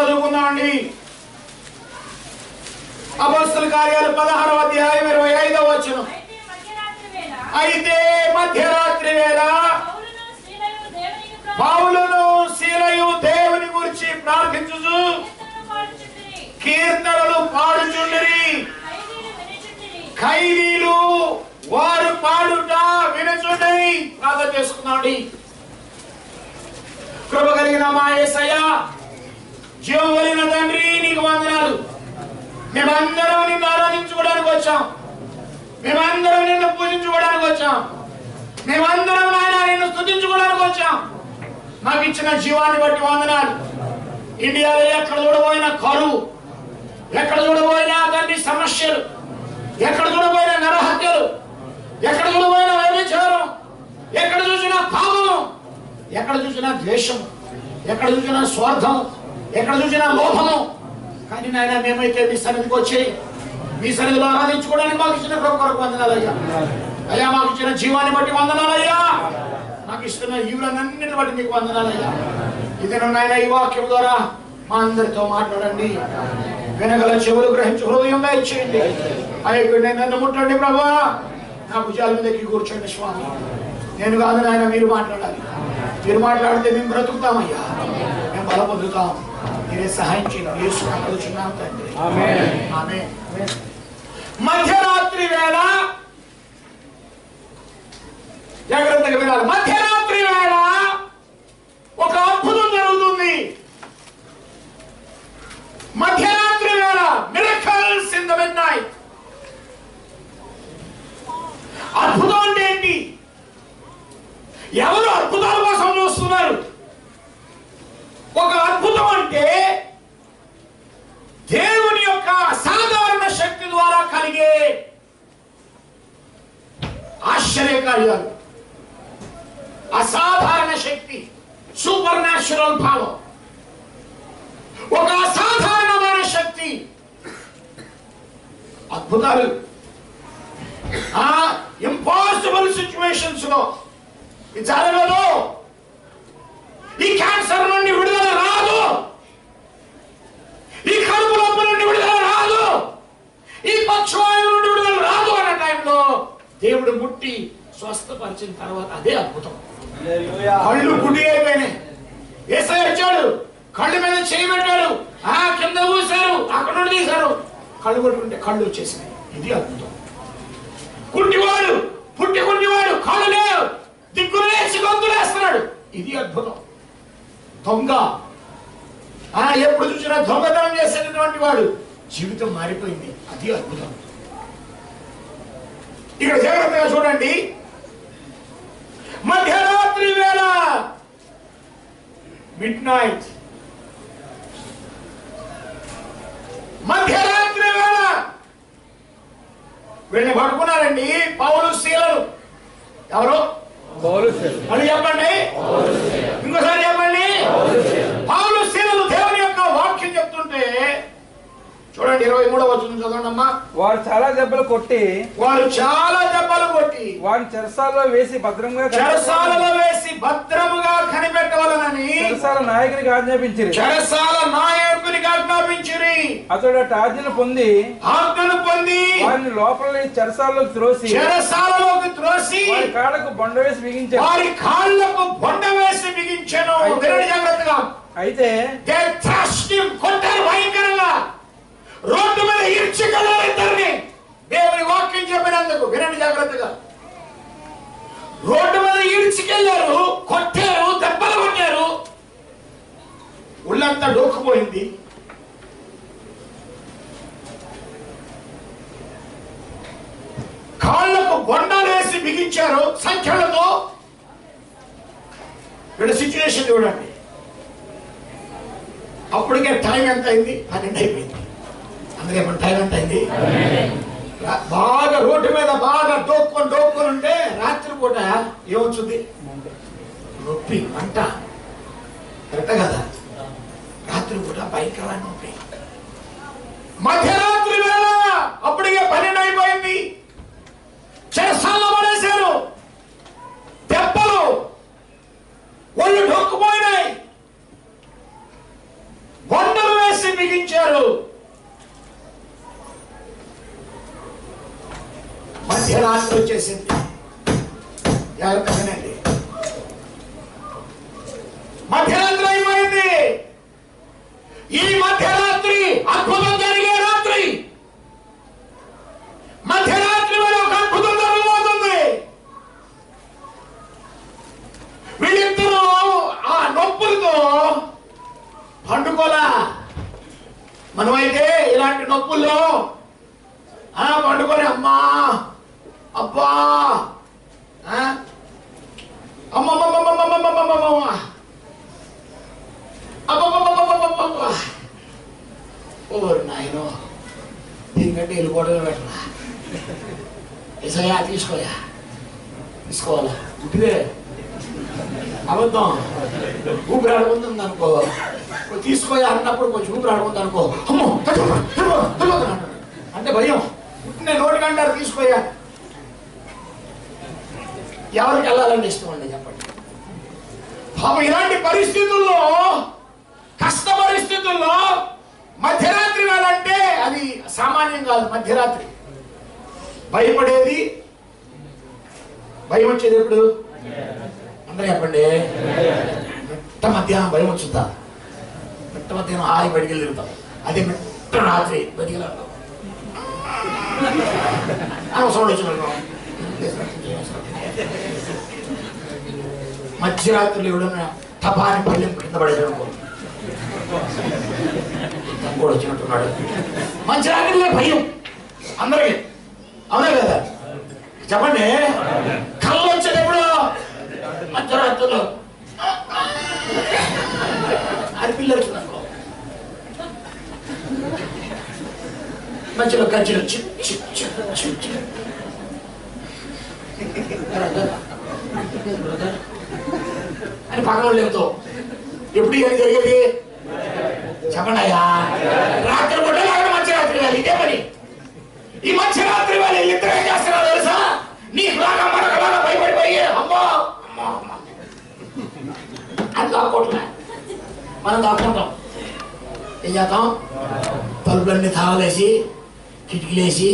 చదువుకుందామండి. అపోస్తలుల కార్యాలు 16వ అధ్యాయం 25వ వచనం. అయితే మధ్యరాత్రి వేళ పౌలును సీలయు దేవుని గురించి ప్రార్థించుచు కీర్తనలు పాడుచుండిరి. ఖైదీలు వారు పాడుట వినుచుండిరి. ప్రార్థన చేసుకున్నాండి. కృప కలిగిన మా యేసయ్యా, జీవం కలిగిన తండ్రి, నీకు వందనాలు. మేమందరం నిన్ను ఆరాధించుకోవడానికి వచ్చాం. మేమందరం నిన్ను పూజించుకోవడానికి వచ్చాం. మేమందరం నాయన నిన్ను స్తుతించుకోవడానికి వచ్చాం. మాకు ఇచ్చిన జీవాన్ని బట్టి వందనాలు. ఇండియాలో ఎక్కడ చూడబోయిన కరువు, ఎక్కడ చూడబోయిన తండ్రి సమస్యలు, ఎక్కడ చూడబోయిన నరహత్యలు, ఎక్కడ చూడబోయిన వ్యభిచారం, ఎక్కడ చూసినా పాపము, ఎక్కడ చూసినా ద్వేషం, ఎక్కడ చూసినా స్వార్థం, ఎక్కడ చూసినా లోభము. కానీ నాయన మేమైతే మీ సన్నిధికి వచ్చి మీ సన్నిధిలో ఆరాధించుకోవడానికి మాకు ఇచ్చిన కృప కొరకు వందనాలయ్యా. అయ్యా, మాకు ఇచ్చిన జీవాన్ని బట్టి వందనాలయ్యా. మాకు ఇస్తున్న ఈవులన్నింటిని బట్టి మీకు వందనాలయ్యా. ఇది నాయన ఈ వాక్యం ద్వారా మా అందరితో మాట్లాడండి. వినగల చెవులు గ్రహించి హృదయంగా ఇచ్చేయండి. అయ్యా, నన్ను ముట్టండి ప్రభువా. నా భుజాల మీద ఎక్కి కూర్చోండి స్వామి. నేను కాదు నాయన, మీరు మాట్లాడాలి. మీరు మాట్లాడితే మేము బ్రతుకుతామయ్యా, మేము బల పొందుతాం. మీరే సహాయం చేయండి. యేసు నామములో అడుగుచున్నాం తండ్రి. ఆమేన్. ఆమేన్. మధ్యరాత్రి వేళ జాగ్రత్తగా వినాలి. మధ్యరాత్రి వేళ ఒక అద్భుతం జరుగుతుంది. మధ్యరాత్రి వేళ మిరకల్స్ ఇన్ ద మిడ్నైట్. అద్భుతం అంటే ఏంటి? ఎవరు అద్భుతాల కోసం చూస్తున్నారు? ఒక అద్భుతం అంటే దేవుని యొక్క అసాధారణ శక్తి ద్వారా కలిగే ఆశ్చర్యకార్యాలు. అసాధారణ శక్తి, సూపర్ న్యాచురల్ పవర్. ఒక అసాధారణమైన శక్తి, అద్భుతాలు. ఇంపాసిబుల్ సిచ్యువేషన్స్ లో ఇది జరగదు. ఈ క్యాన్సర్ నుండి విడుదల రాదు, ఈ కడుపు నొప్పి నుండి విడుదల రాదు, ఈ పక్షవాయువు నుండి విడుదల రాదు అన్న టైంలో దేవుడు ముట్టి స్వస్థపరిచిన తర్వాత అదే అద్భుతం. కళ్ళు గుడ్డి అయిపోయినాయి. యేసయ్య వచ్చాడు, కళ్ళు మీద చేయి పెట్టాడు, కింద ఊసారు, అక్కడ నుండి తీశారు, కళ్ళు కొట్టుకుంటే కళ్ళు వచ్చేసినాయి. ఇది అద్భుతం. కుంటివాడు, కుంటివాడు, కళ్ళు లేవు, దిక్కులు వేసి గొంతులేస్తున్నాడు. ఇది అద్భుతం. దొంగ, ఎప్పుడు చూసినా దొంగతనం చేసేటటువంటి వాడు జీవితం మారిపోయింది. అది అద్భుతం. ఇక్కడ జాగ్రత్తగా చూడండి. మధ్యరాత్రి వేళ, మిడ్ నైట్, మధ్యరాత్రి వేళ వీళ్ళని పడుకున్నారండి పౌలు శీలలు. ఎవరు? అని చెప్పండి, ఇంకోసారి చెప్పండి. పౌలు శీలలు దేవుని యొక్క వాక్యం చెప్తుంటే చూడండి, 23వ వచనం చదవండి అమ్మా. వారు చాలా దెబ్బలు కొట్టి వారిని చెరసాలలో వేసి భద్రముగా కనిపెట్టవాలని చెరసాల నాయకునికి ఆజ్ఞాపించిరి. అతడు ఆజ్ఞను పొంది వారిని లోపల చెరసాలలోకి త్రోసి వారి కాళ్ళకు బొండ వేసి బిగించాను. జాగ్రత్తగా. అయితే కొట్టారు భయంకరంగా. రోడ్డు మీద ఈడ్చగలరు ఇద్దరిని. దేవుని వాక్యం చెప్పినందుకు వినండి జాగ్రత్తగా. రోడ్డు మీద ఈడ్చుకెళ్లారు, కొట్టారు, దెబ్బలు కొట్టారు, ఉళ్ళంతా డోక్కుపోయింది. కాళ్లకు బొండాలు వేసి బిగించారు సంఖ్యలతో. వీళ్ళ సిచ్యువేషన్ చూడండి. అప్పటికే టైం ఎంత అయింది? 12 అయిపోయింది. అందుకే మన టైం ఎంత అయింది? బాగా రోడ్డు మీద బాగా డోక్కొని ఉంటే రాత్రిపూట ఏమొచ్చుంది? నొప్పి, మంట. కరెక్ట్ కదా? రాత్రిపూట భయంకరమైన నొప్పి. మధ్యరాత్రి వేళ అప్పటికే 12 అయిపోయింది. చెరసాల్లో పడేశారు. దెబ్బలు, ఒళ్ళు డొక్కుపోయినాయి, బొండలు బిగించారు. మధ్యరాత్రి వచ్చేసింది. జాగ్రత్తగానండి, మధ్యరాత్రి అయిపోయింది. ఈ మధ్యరాత్రి అద్భుతం జరిగే రాత్రి. మధ్యరాత్రి వల్ల ఒక అద్భుతం జరగబోతుంది. వీళ్ళిద్దరూ ఆ నొప్పులతో పండుకోలా. మనమైతే ఇలాంటి నొప్పుల్లో పండుకొని అమ్మా అబ్బా ఓరు నాయనో, దీనికంటే వెళ్ళిపోవడమే పెట్టరా. ఏసయ్యా తీసుకోయా, తీసుకోవాలా పుట్టిదే అబద్ధం. ఊపిరి ఆడుకుంటుంది అనుకో, తీసుకోయా అన్నప్పుడు కొంచెం ఊపిరి ఆడుకుంది అనుకో, అమ్మో అంటే భయం. నేను నోటికి అంటారు తీసుకోయా. ఎవరికి వెళ్ళాలని ఇష్టం అండి చెప్పండి. పాపం ఇలాంటి పరిస్థితుల్లో, కష్ట పరిస్థితుల్లో మధ్యరాత్రి వేళంటే అది సామాన్యం కాదు. మధ్యరాత్రి భయపడేది, భయం వచ్చేది ఎప్పుడు? అందరూ చెప్పండి. మిట్ట మధ్యాహ్నం భయం వచ్చుద్దా? మిట్ట మధ్యాహ్నం హాయి బయటికి వెళ్ళి తిరుగుతాం. అదే మిట్ట రాత్రి బయటికి వెళ్ళాలి సౌండ్ వచ్చిన మధ్యరాత్రులు ఎవడన్నా టపాని పళ్ళెం కింద పడేసాడు అనుకో, కూడా వచ్చినట్టున్నాడు. మధ్యరాత్రిలో భయం అందరికి, అవునా కదా చెప్పండి. కళ్ళు వచ్చేది ఎప్పుడు? మధ్యరాత్రులు అది పిల్లలు అనుకో, మధ్యలో గజ్జలు అని పక్కన లేవుతో ఎప్పుడు ఏమి జరిగేది చెప్పండి అయ్యా. రాత్రి పూట లేకపోతే మధ్యరాత్రి వేళ ఇదే పని. ఈ మధ్యరాత్రి వేళ ఇద్దరు ఏం చేస్తున్నారు తెలుసా? నీకు లాగా మనకులాగా భయపడిపోయి అమ్మో అమ్మో అమ్మ అని దాక్కోట్లే. మనం దాక్కుంటాం. ఏం చేద్దాం? తలుపులన్నీ తాళాలేసి, కిటికీలేసి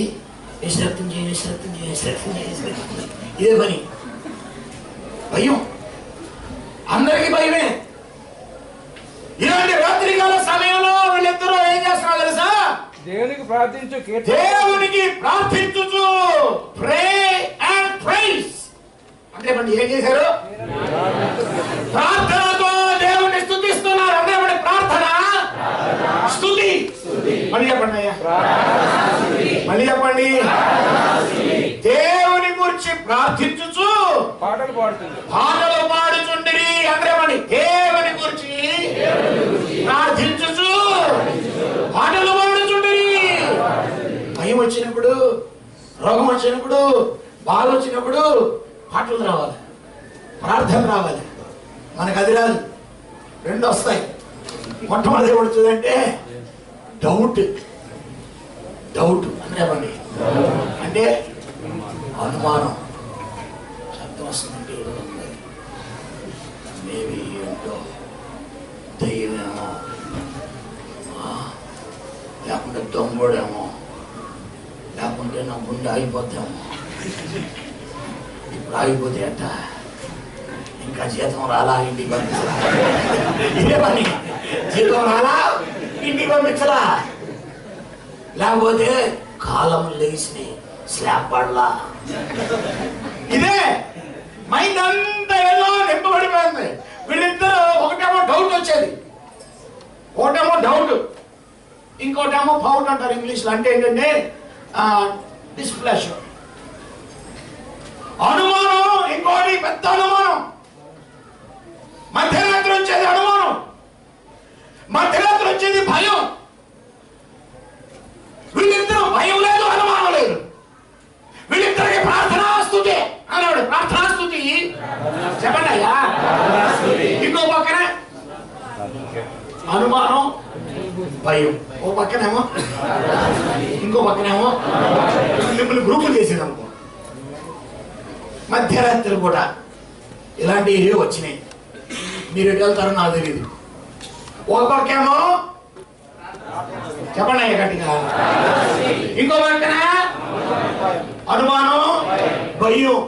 విశ్రక్తం చేయి, విశ్రక్తం చేయి, విశ్రక్తం చేయి, విశ్రక్తం చేయి. ఇదే పని. భయం, అందరికీ భయమే. ఇలాంటి రాత్రికాల సమయంలో వీళ్ళిద్దరూ ఏం చేస్తున్నారు తెలుసా? దేవునికి ప్రార్థించు, దేవునికి ప్రార్థించుచు, ప్రే అండ్ ప్రైజ్. అంటే ఏం చేశారు? ప్రార్థనతో దేవుని స్తుతిస్తున్నారు. అంటే ప్రార్థన, స్తుతి. మళ్ళీ చెప్పండి అయ్యా, మళ్ళీ చెప్పండి. దేవుని గురించి ప్రార్థించుచు పాటలు పాడుచుండిరి. అందరేమని? దేవుని గురించి ప్రార్థించుచు పాటలు పాడుచుండిరి. భయం వచ్చినప్పుడు, రోగం వచ్చినప్పుడు, బాధ వచ్చినప్పుడు పాటలు రావాలి, ప్రార్థన రావాలి. మనకు అది రాదు. రెండు వస్తాయి. మొట్టమొదటి ఏమవుతుందంటే డౌట్. డౌట్ అంటే అంటే అనుమానం. శబ్దం వస్తుందంటే మేబీ ఏంటో దయ్యమేమో, లేకుంటే దొంగోడేమో, లేకుంటే నా గుండె ఆగిపోద్దామో. ఇప్పుడు ఆగిపోతే అంట ఇంకా జీతం రాలా, ఇంటికి పంపించరా. ఇదే పని. జీతం రాలా, ఇంటికి పంపించరా. లేకపోతే కాలం లేచి స్లాబ్ పడలా. ఇదే మైండ్ అంతా ఏదో నింపబడిపోయింది. వీళ్ళిద్దరూ ఒకటేమో డౌట్ వచ్చేది, ఒకటేమో డౌట్, ఇంకోటేమో ఫౌట్ అంటారు ఇంగ్లీష్లో. అంటే ఏంటంటే డిస్ప్లెషర్, అనుమానం. ఇంకోటి పెద్ద అనుమానం. మధ్యరాత్రి వచ్చేది అనుమానం, మధ్యరాత్రి వచ్చేది భయం. వీళ్ళిద్దరూ భయం లేదు, అనుమానం లేదు. వీళ్ళిద్దరికి ప్రార్థనా స్తుతి అన్నాడు. ప్రార్థనా స్తుతి చెప్పండి అయ్యా. ఇంకో పక్కన అనుమానం, భయం. ఓ పక్కనేమో, ఇంకో పక్కనేమో మిమ్మల్ని గ్రూపులు చేసేది అనుకో. మధ్యరాత్రి కూడా ఇలాంటివి వచ్చినాయి. మీరు ఎటు వెళ్తారో నాకు తెలియదు. ఒక పక్కేమో చెప్పండి గట్టిగా. ఇంకో పక్కన అనుమానం, భయం.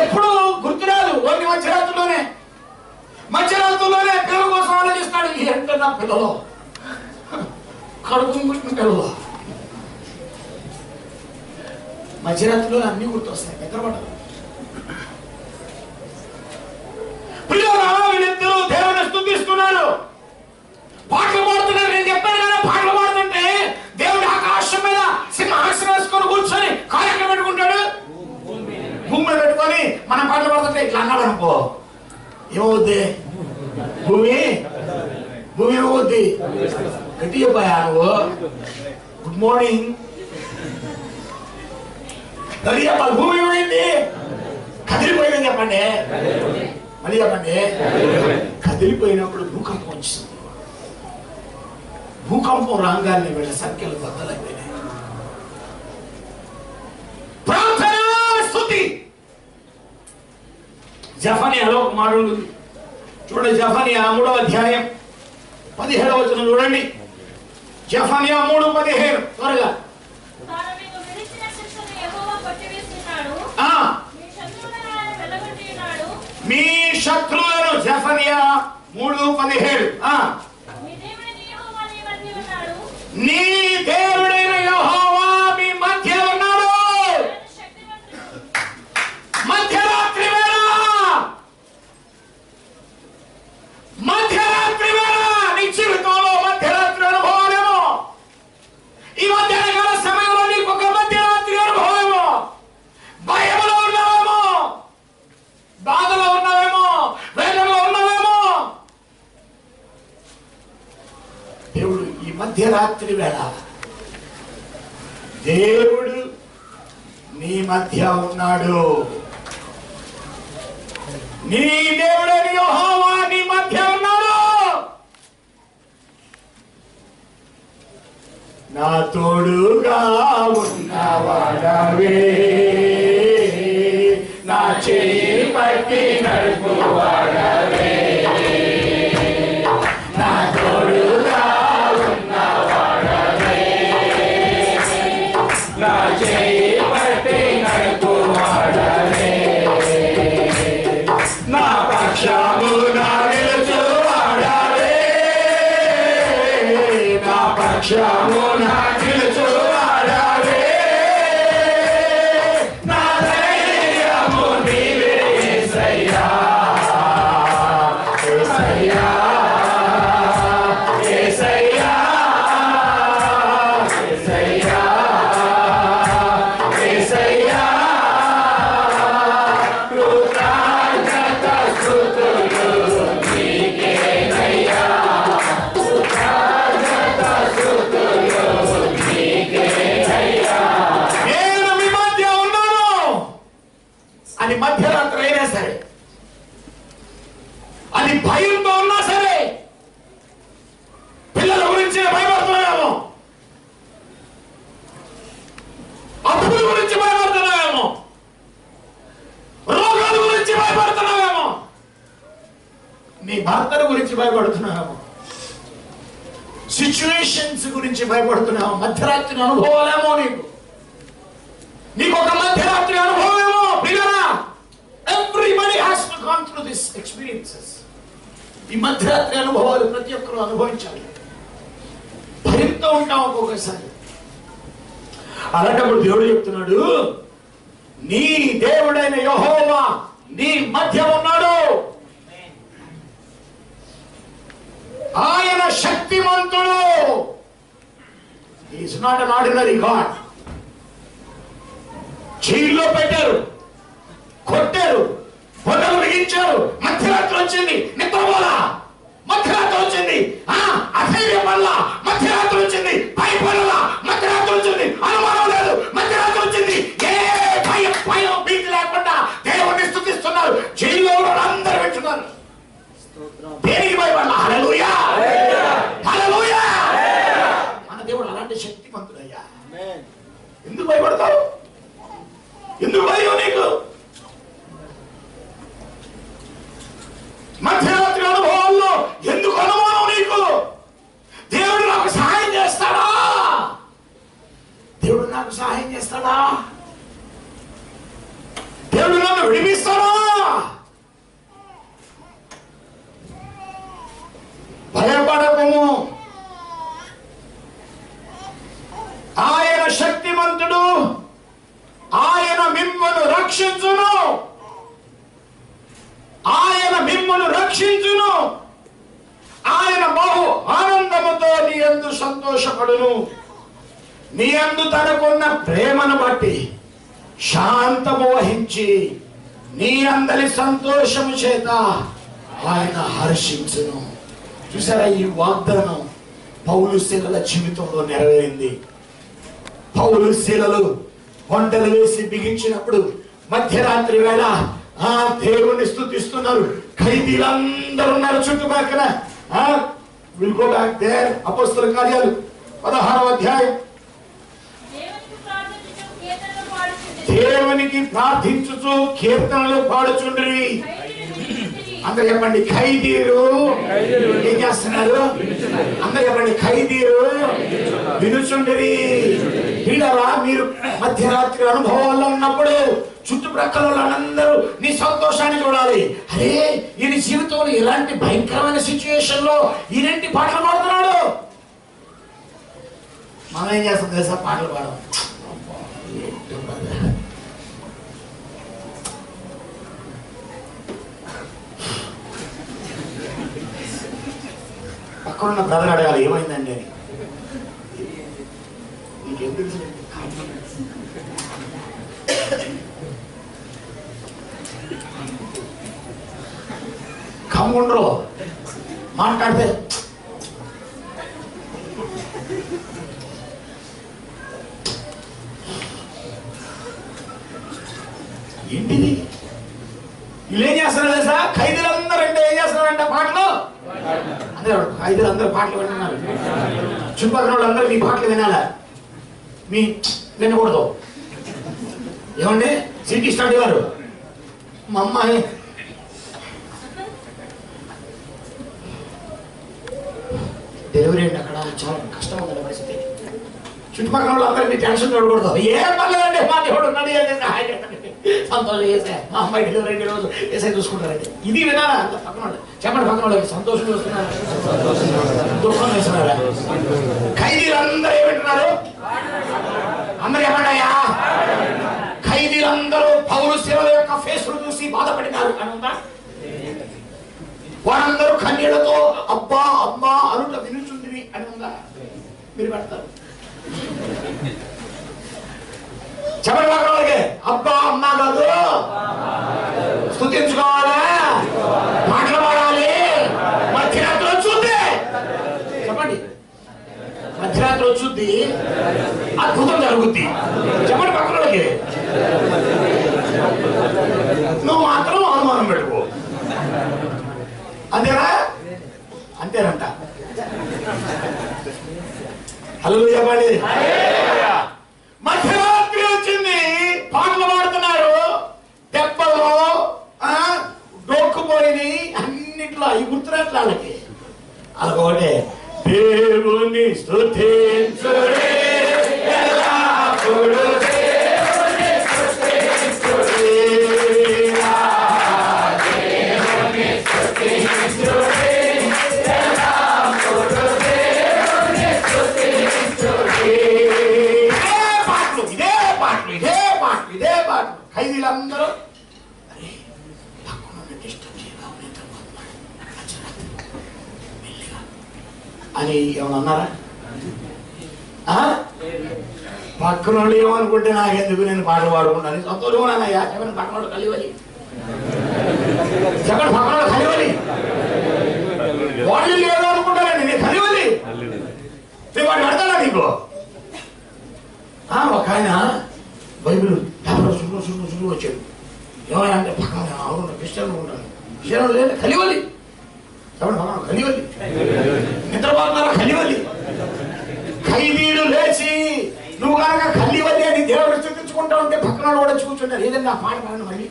ఎప్పుడు గుర్తురాదు. ఓన్లీ మధ్యరాత్రుల్లోనే పిల్లల కోసం ఆలోచిస్తాడు. ఏంటో నా పిల్లలు కడుపు పుట్టిన పిల్లలు. మధ్యరాత్రిలో అన్ని గుర్తొస్తాయి. నిద్రపడదు. వీళ్ళిద్దరూ దేవుని స్తుతిస్తున్నారు, పాటలు పాడుతున్నారు. నేను చెప్పాను కదా, పాటలు పాడుతుంటే దేవుడు ఆకాశం మీద సింహాసనం వేసుకొని కూర్చొని కాలు ఎక్కడ పెట్టుకుంటాడు? భూమి మీద పెట్టుకొని మనం పాటలు పాడుతుంటే ఇట్లా అన్నాడు అనుకో, ఏమవుద్ది? భూమి ఏమవుద్ది? గట్టి చెప్పాయా నువ్వు? గుడ్ మార్నింగ్ గట్టి చెప్పాలి. భూమి ఏమైంది? కదిలిపోయిందని చెప్పండి. మళ్ళీ చెప్పండి. కదిలిపోయినప్పుడు భూకంపం వచ్చింది. భూకంపం రాగానే వీళ్ళ సంఖ్యలు బద్దలైపోయినాయి. ప్రార్థన, స్తుతి. జెఫన్యాలో ఒక మాట ఉంటుంది చూడండి. జెఫన్యా 3వ అధ్యాయం 17వ వచనం చూడండి. జెఫన్యా 3:15 త్వరగా. మీ శత్రువులను జెఫన్యా 3:17 నీ దేవుడైన యెహోవా మీ మధ్య ఉన్నాడు. మధ్యరాత్రి వేళ నీ జీవితంలో మధ్యరాత్రి అనుభవాలేమో. ఈ మధ్యాహ్నకాల సమయంలో నీకు ఒక మధ్యరాత్రి అనుభవమేమో. భయంలో ఉన్నావేమో, బాధలో ఉన్నావేమో, వేదనలో ఉన్నావేమో. దేవుడు ఈ మధ్యరాత్రి వేళ దేవుడు నీ మధ్య ఉన్నాడు. నీ దేవుడైన యెహోవా నీ మధ్య ఉన్నాడు. నా తోడుగా ఉన్నవాడవే, నా చేయి పట్టి నడుపువాడవే, నా తోడుగా ఉన్నవాడవే, నా చేయి పట్టి నడుపువాడవే, నా పక్షమున నిలుచువాడవే, నా పక్షమున నిలుచువాడవే, నా ధైర్యము నీవే యేసయ్యా, యేసయ్యా, యేసయ్యా, యేసయ్యా, యేసయ్యా. కృతజ్ఞత స్తుతులు నీకేనయ్యా, కృతజ్ఞత స్తుతులు నీకేనయ్యా. నేను మీ మధ్య ఉన్నాను. అది మధ్యరాత్రి అయినా సరే, అది భయంతో ఉన్నా సరే, పిల్లల గురించి భయపడుతున్నామేమో, అప్పుల గురించి భయపడుతున్నామేమో, రోగాల గురించి భయపడుతున్నామేమో, నీ భర్తల గురించి భయపడుతున్నామేమో, సిచ్యువేషన్స్ గురించి భయపడుతున్నావు. మధ్యరాత్రి అనుభవాలేమో నీకు ఒక మధ్యరాత్రి అనుభవమేమో. పిల్లరా, everybody has to go through this experiences. ఈ మధ్యరాత్రి అనుభవాలు ప్రతి ఒక్కరూ అనుభవించాలి. భయంతో ఉంటాం ఒక్కొక్కసారి. అలాంటప్పుడు దేవుడు చెప్తున్నాడు, నీ దేవుడైన యెహోవా నీ మధ్య ఉన్నాడు. ఆయన శక్తిమంతుడు. He is not an ordinary God. జైల్లో పెట్టారు, కొట్టారు, పొట్టలు బిగించారు. మధ్యరాత్రి వచ్చింది, నిద్రపోలా. మధ్యరాత్రి వచ్చింది, అధైర్యం వల్ల. మధ్యరాత్రి వచ్చింది, భయపడలా. మధ్యరాత్రి వచ్చింది, అనుమానం లేదు. మధ్యరాత్రి వచ్చింది, ఏ భయం భీతి లేకుండా దేవుణ్ణి స్తుతిస్తున్నారు. జైల్లో అందరూ పెట్టున్నారు. దేనికి భయపడాల? హల్లెలూయా, హల్లెలూయా. మన దేవుడు అలాంటి శక్తిమంతుడయ్యా. ఎందుకు భయపడతావు? ఎందుకు భయం నీకు? మధ్యరాత్రి అనుభవాల్లో ఎందుకు అనుమానం నీకు? దేవుడు నాకు సహాయం మార్గము. ఆయన శక్తిమంతుడు, ఆయన మిమ్మును రక్షించును, ఆయన మిమ్మును రక్షించును, ఆయన బహు ఆనందముతో నీ యందు సంతోషపడును. నీ యందు తనకున్న ప్రేమను బట్టి శాంతము వహించి నీ అందరి సంతోషము చేత ఆయన హర్షించును. చూసారా, ఈ వాగ్దానం పౌలు శీలల జీవితంలో నెరవేరింది. పౌలు శీలలు వంటలు వేసి బిగించినప్పుడు మధ్యరాత్రి వేళ ఆ దేవుణ్ణి స్తుతిస్తున్నారు. ఖైదీలందరూ ఉన్నారు చుట్టుపక్కల. Will go back there. అపోస్తల కార్యాలు 16వ అధ్యాయం. దేవునికి ప్రార్థించుచు కీర్తనలు పాడుచుండ్రి. అందరు చెప్పండి, ఖైదీలు ఏం చేస్తున్నారు? అందరు చెప్పండి, ఖైదీలు వినుచుండ్రి. వీళ్ళరా, మీరు మధ్యరాత్రి అనుభవాల్లో ఉన్నప్పుడు చుట్టుప్రక్కల వాళ్ళందరూ నీ సంతోషాన్ని చూడాలి. అరే, ఈయన జీవితంలో ఇలాంటి భయంకరమైన సిచ్యువేషన్ లో ఈయనంటి పాటలు పాడుతున్నాడు. మనం ఏం చేస్తాం తెలుసా? పాటలు పాడడం. పక్కనున్న బ్రదర్ అడగాలి, ఏమైందండి అని. నీకేం తెలుసు? కమ్ముండ్రు మాట్లాడితే ఏంటిది? వీళ్ళు ఏం చేస్తున్నారు తెలుసా? ఖైదీలందరూ అంటే ఏం చేస్తున్నారంటే పాటలు. అందరూ ఖైదీలందరూ పాటలు వింటున్నారు. చుట్టుపక్కల వాళ్ళందరూ మీ పాటలు వినాలా? మీ వినకూడదు. ఏమండి, సిటీ స్టడీ వారు మా అమ్మాయి డెలివరీ అండి, అక్కడ చాలా కష్టం ఉంది పరిస్థితి. చుట్టుపక్కల వాళ్ళందరూ మీ టెన్షన్ చూడకూడదు. ఏం పర్లేదండి, మా దేవుడు ఉన్నాడు, సంతోషం చేసే మా అమ్మాయి డెలివరీ అండి, రోజు వేసే చూసుకుంటారండి. ఇది వినాలా? పక్కన వాళ్ళు చెప్పండి, పక్కన వాళ్ళకి సంతోషం చూస్తున్నారు, దుఃఖం వేస్తున్నారా? ఖైదీలందరూ ఏమింటున్నారు? అందరూ ఏమన్నాయా? ఖైదీలందరూ పౌలు శీలల యొక్క ఫేసులు చూసి బాధపడినారు అని ఉందా? వారందరూ కన్నీళ్లతో అబ్బా అమ్మా అనుట వినుచుంది అని ఉందా? మీరు పెడతారు చెప్పండి. వాళ్ళకి అబ్బా అమ్మా కాదు, స్తుతించుకోవాలా, పాటలు పాడాలి. మధ్యరాత్రి వచ్చుద్ది, చెప్పండి, మధ్యరాత్రి వచ్చుద్ది, అద్భుతం జరుగుద్ది. చెప్పండి పక్కన వాళ్ళకి. నువ్వు మాత్రం అనుమానం పెట్టుకో. అంతేనా? అంతేనంట. హలో చెప్పండి. మధ్యరాత్రి వచ్చింది, పాటలు పాడుతున్నారు, దెబ్బలు డోక్కుపోయి అన్నిట్లో అవి గుర్తున్నట్లు వాళ్ళకి. అలాగోటే దేవుని స్తుతించుడే ఎల్లప్పుడూ దేవుని స్తుతించుడే దేవుని స్తుతించుడే ఎల్లప్పుడూ దేవుని స్తుతించుడే. ఇదే పాటలు ఖైదీలందరూ అని ఏమన్నా అన్నారా? పక్కన వాళ్ళు ఏమనుకుంటే నాకెందుకు, నేను పాటలు పాడుకుంటాను, సంతోషమన్నానయ్యా. చెప్పండి పక్కన వాళ్ళు కలివాలి, చెప్పండి పక్కన వాళ్ళు కలివాలి. వాళ్ళు ఏదో అనుకుంటారండి, నేను కలివాలి. వాడు పెడతాడా నీకు? ఒక ఆయన బైబిల్ సుడు వచ్చాడు. ఏమైనా అంటే పక్కన అవును క్రిస్టియన్లు ఉంటాను, క్రిస్టియన్లు లేదు కలివాలి. చెప్పండి కలివాలి. నిద్రపోతున్నారా? కలివాలి. ఖైదీలు లేచి నువ్వు కనుక కలివల్లి అని దేవుడు స్థుతించుకుంటా ఉంటే పక్కన కూడా చూచుంటారు. ఏదైనా పాట పాడండి. మళ్ళీ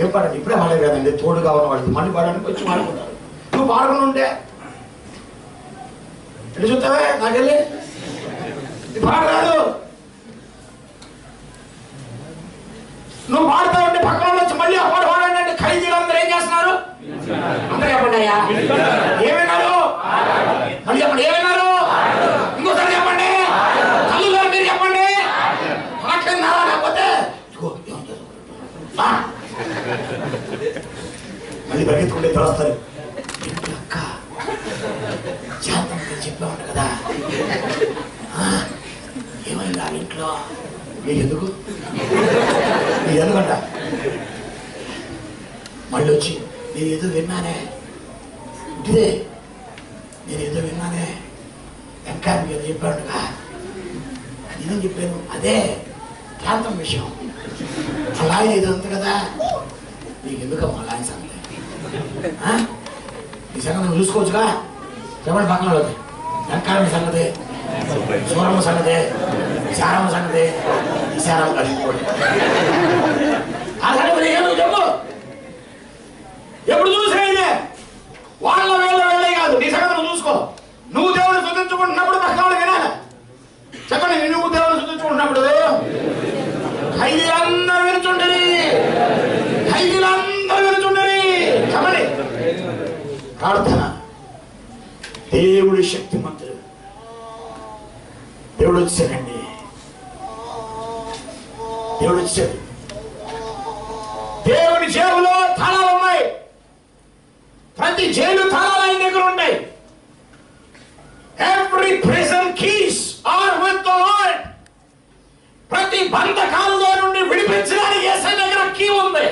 ఏం పాడండి? ఇప్పుడే పాడలేదు కదండి, తోడుగా ఉన్న వాళ్ళకి మళ్ళీ పాడడానికి వచ్చి పాడుకుంటారు. నువ్వు పాడుకుని ఉంటే ఎటు చూస్తావే? నాకెళ్ళి పాట రాదు. నువ్వు పాడుతా ఉంటే పక్కన వచ్చి మళ్ళీ ఆ పాట పాడండి అంటే ఖైదీలు అందరూ ఏం చేస్తున్నారు? అందరూ చెప్పండి అయ్యా, ఏమన్నారు? శాంతం చెప్పా ఉంటా కదా, ఏమైంది ఆ ఇంట్లో మీకు ఎందుకు ఎందుకంట మళ్ళీ వచ్చి నేను ఏదో విన్నానే ఇదే, నేను ఏదో విన్నానే ఇంకా మీరు చెప్పాడుగా, నేనేం చెప్పాను అదే ప్రాంతం విషయం, అలా ఏదో ఉంది కదా, నీకు ఎందుకమ్మా అలా సంగతి, ఈ సంగతి నువ్వు చూసుకోవచ్చుగా, చెప్పండి పక్కన వాళ్ళకి, వెంకాయమ్మ సంగతి, సూరమ్మ సంగతి, విశారమ్మ సంగతి, విశారమ్మ కలిగిపోయి ఆ సంగతి ఏమో చెప్పు, ఎప్పుడు చూసినా వాళ్ళ వెళ్ళే కాదు, నీ సంగతి నువ్వు చూసుకో. నువ్వు దేవుడిని స్తుతించుకుంటున్నప్పుడు పక్కన వాళ్ళు వినాలి. చెప్పండి, నువ్వు దేవుడిని స్తుతించుకుంటున్నప్పుడు ఖైదీలందరూ వినుచుండరి, ఖైదీలందరూ వినుచుండరి. చెప్పండి, ప్రార్థన. దేవుడి శక్తిమంతుడు, దేవుడు వచ్చాడండి, దేవుడు వచ్చాడు. దేవుడి జేబులో తాళాలు ఉన్నాయి, ప్రతి జైలు తాళాలు ఆయన దగ్గర ఉంటాయి. Every prison keys are with the Lord. ప్రతి బంధకాలలో నుండి విడిపించడానికి యేసయ్య దగ్గర కీ ఉంది.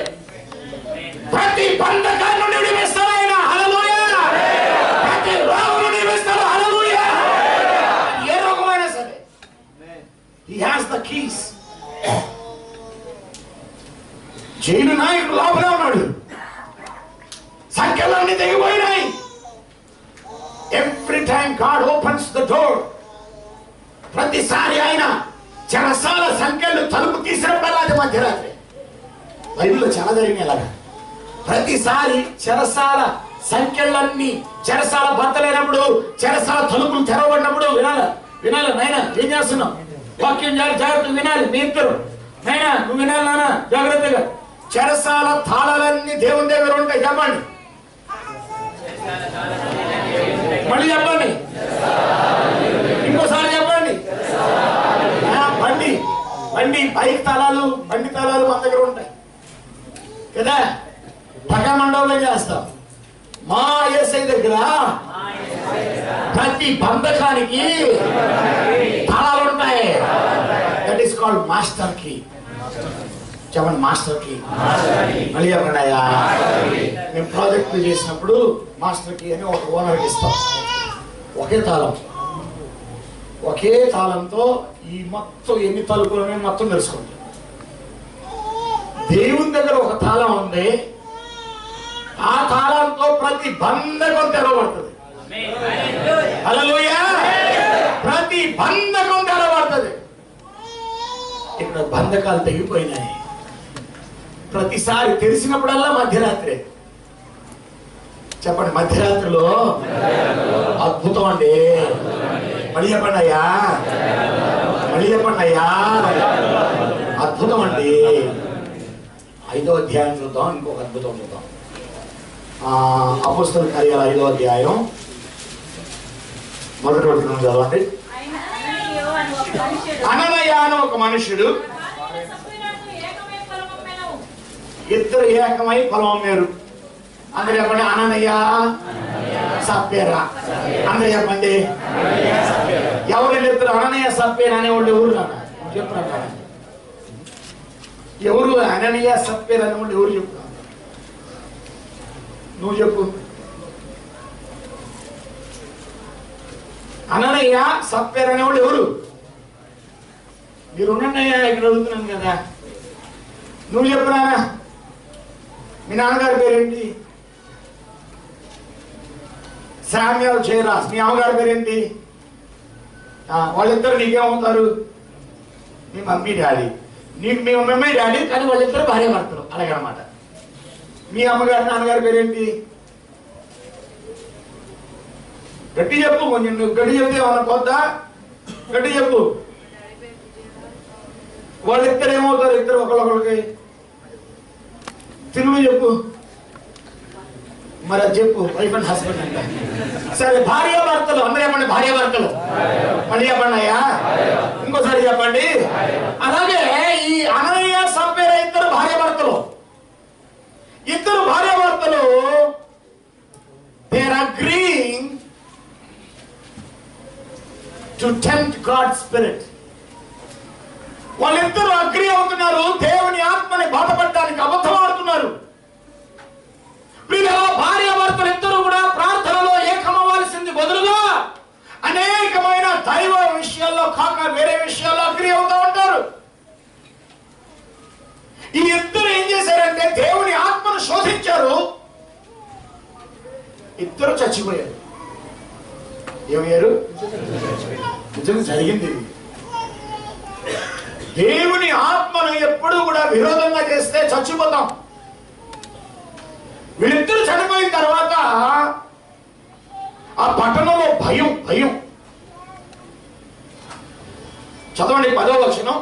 ప్రతి బంధకాల నుండి విడిపిస్తాడు ఆయన. హల్లెలూయా. ప్రతి రోగం నుండి విడిపిస్తాడు. హల్లెలూయా. ఏ రోగమైనా సరే he has the keys. Jail నాయకుడు లోపలే ఉన్నాడు, సంఖ్యలన్నీ తెగిపోయినాయి. Every time God opens the door, ప్రతిసారి ఆయన చెరసాల సంఖ్యలు తలుపు తీసినప్పుడల్లా అది మధ్యరాత్రి. బైబిల్లో చాలా జరిగినాయి అలాగా. ప్రతిసారి చెరసాల సంఖ్యలన్నీ, చెరసాల బద్దలైనప్పుడు, చెరసాల తలుపులు తెరవబడినప్పుడు వినాలి, వినాలి నాయన ఏం చేస్తున్నావు, వాక్యం జాగ్రత్తగా వినాలి. మీ ఇద్దరు నాయన నువ్వు వినాలి నాన్న జాగ్రత్తగా. చెరసాల తాళాలన్నీ దేవుని దగ్గర ఉంటాయి. చెప్పండి, మళ్ళీ చెప్పండి, ఇంకోసారి చెప్పండి. బండి బండి బైక్ తాళాలు, బండి తాళాలు మన దగ్గర ఉంటాయి కదా, పక్క మండపంలో చేస్తాం. మా యేసయ్య దగ్గర ప్రతి బంధకానికి తాళాలు ఉంటాయి. That is called master key. చెప్పండి, మాస్టర్ కీ. మళ్ళీ చెప్పండియా. మేము ప్రాజెక్ట్ చేసినప్పుడు మాస్టర్ కీ అని ఒక ఓనర్కి ఇస్తాం. ఒకే తాళం, ఒకే తాళంతో ఈ మొత్తం ఎన్ని తలుపులు మొత్తం తెలుసుకుంటాం. దేవుని దగ్గర ఒక తాళం ఉంది, ఆ తాళంతో ప్రతి బంధకం తెరవబడుతుంది. హల్లెలూయా. ప్రతి బంధకం తెరవబడుతుంది. ఇక్కడ బంధకాలు తెగిపోయినాయి. ప్రతిసారి తెలిసినప్పుడల్లా మధ్యరాత్రి. చెప్పండి, మధ్యరాత్రిలో అద్భుతం అండి. మళ్ళీ చెప్పండి అయ్యా, మళ్ళీ చెప్పండి అయ్యా, అద్భుతం అండి. 5వ అధ్యాయం చూద్దాం, ఇంకొక అద్భుతం చూద్దాం. అపోస్తలుల కార్యాలు 5వ అధ్యాయం మొదటి వచనం చదవండి. అననయ అని ఒక మనుషుడు, ఇద్దరు ఏకమై పొలం అమ్మారు. అందరు చెప్పండి, అననయ సప్పేరా. అందరు చెప్పండి, ఎవరు ఇద్దరు అననయ సప్పేరా అనేవాళ్ళు ఎవరు చెప్తున్నా? ఎవరు అననయ సప్పేరా అనేవాళ్ళు ఎవరు చెప్తున్నా? నువ్వు చెప్పు. అననయ సప్పేరా అనేవాళ్ళు ఎవరు? మీరు ఉన్నయ్యా, ఇక్కడ అడుగుతున్నాను కదా, నువ్వు చెప్పురా. మీ నాన్నగారి పేరేంటి? శామ్యూల్ జయరాజ్. మీ అమ్మగారి పేరేంటి? వాళ్ళిద్దరు నీకేమవుతారు? మీ మమ్మీ డాడీ. నీకు మీ మమ్మీ డాడీ, కానీ వాళ్ళిద్దరు భార్య భర్తలు అలాగనమాట. మీ అమ్మగారి నాన్నగారి పేరేంటి? గట్టి చెప్పు, కొంచెం నువ్వు గట్టి చెప్తే ఏమన్నా పోద్దా? గట్టి చెప్పు. వాళ్ళిద్దరు ఏమవుతారు? ఇద్దరు ఒకళ్ళొకళ్ళకి తెలుగు చెప్పు. మరి అది చెప్పు, వైఫ్ అండ్ హస్బెండ్ అంట. సరే, భార్య భర్తలు. అందరూ చెప్పండి, భార్య భర్తలు. మళ్ళీ చెప్పండి అయ్యా, ఇంకోసారి చెప్పండి. అలాగే ఈ అననయ సప్పేరా ఇద్దరు భార్య భర్తలు. ఇద్దరు భార్య భర్తలు, they are agreeing to tempt God spirit. వాళ్ళిద్దరూ అగ్రి అవుతున్నారు, దేవుని ఆత్మని బాధపడడానికి అబద్ధం ఆడుతున్నారు. భార్యాభర్తలు ఇద్దరు కూడా ప్రార్థనలో ఏకమవ్వాల్సింది బదులుగా అనేకమైన దైవ విషయాల్లో కాక వేరే విషయాల్లో అగ్రి అవుతూ ఉంటారు. ఈ ఇద్దరు ఏం చేశారంటే దేవుని ఆత్మను శోధించారు, ఇద్దరు చచ్చిపోయారు. ఏమయ్యారు? నిజంగా జరిగింది. దేవుని ఆత్మను ఎప్పుడు కూడా విరోధంగా చేస్తే చచ్చిపోతాం. వీళ్ళిద్దరు చనిపోయిన తర్వాత ఆ పట్టణంలో భయం. చదవండి 10వ వచనం.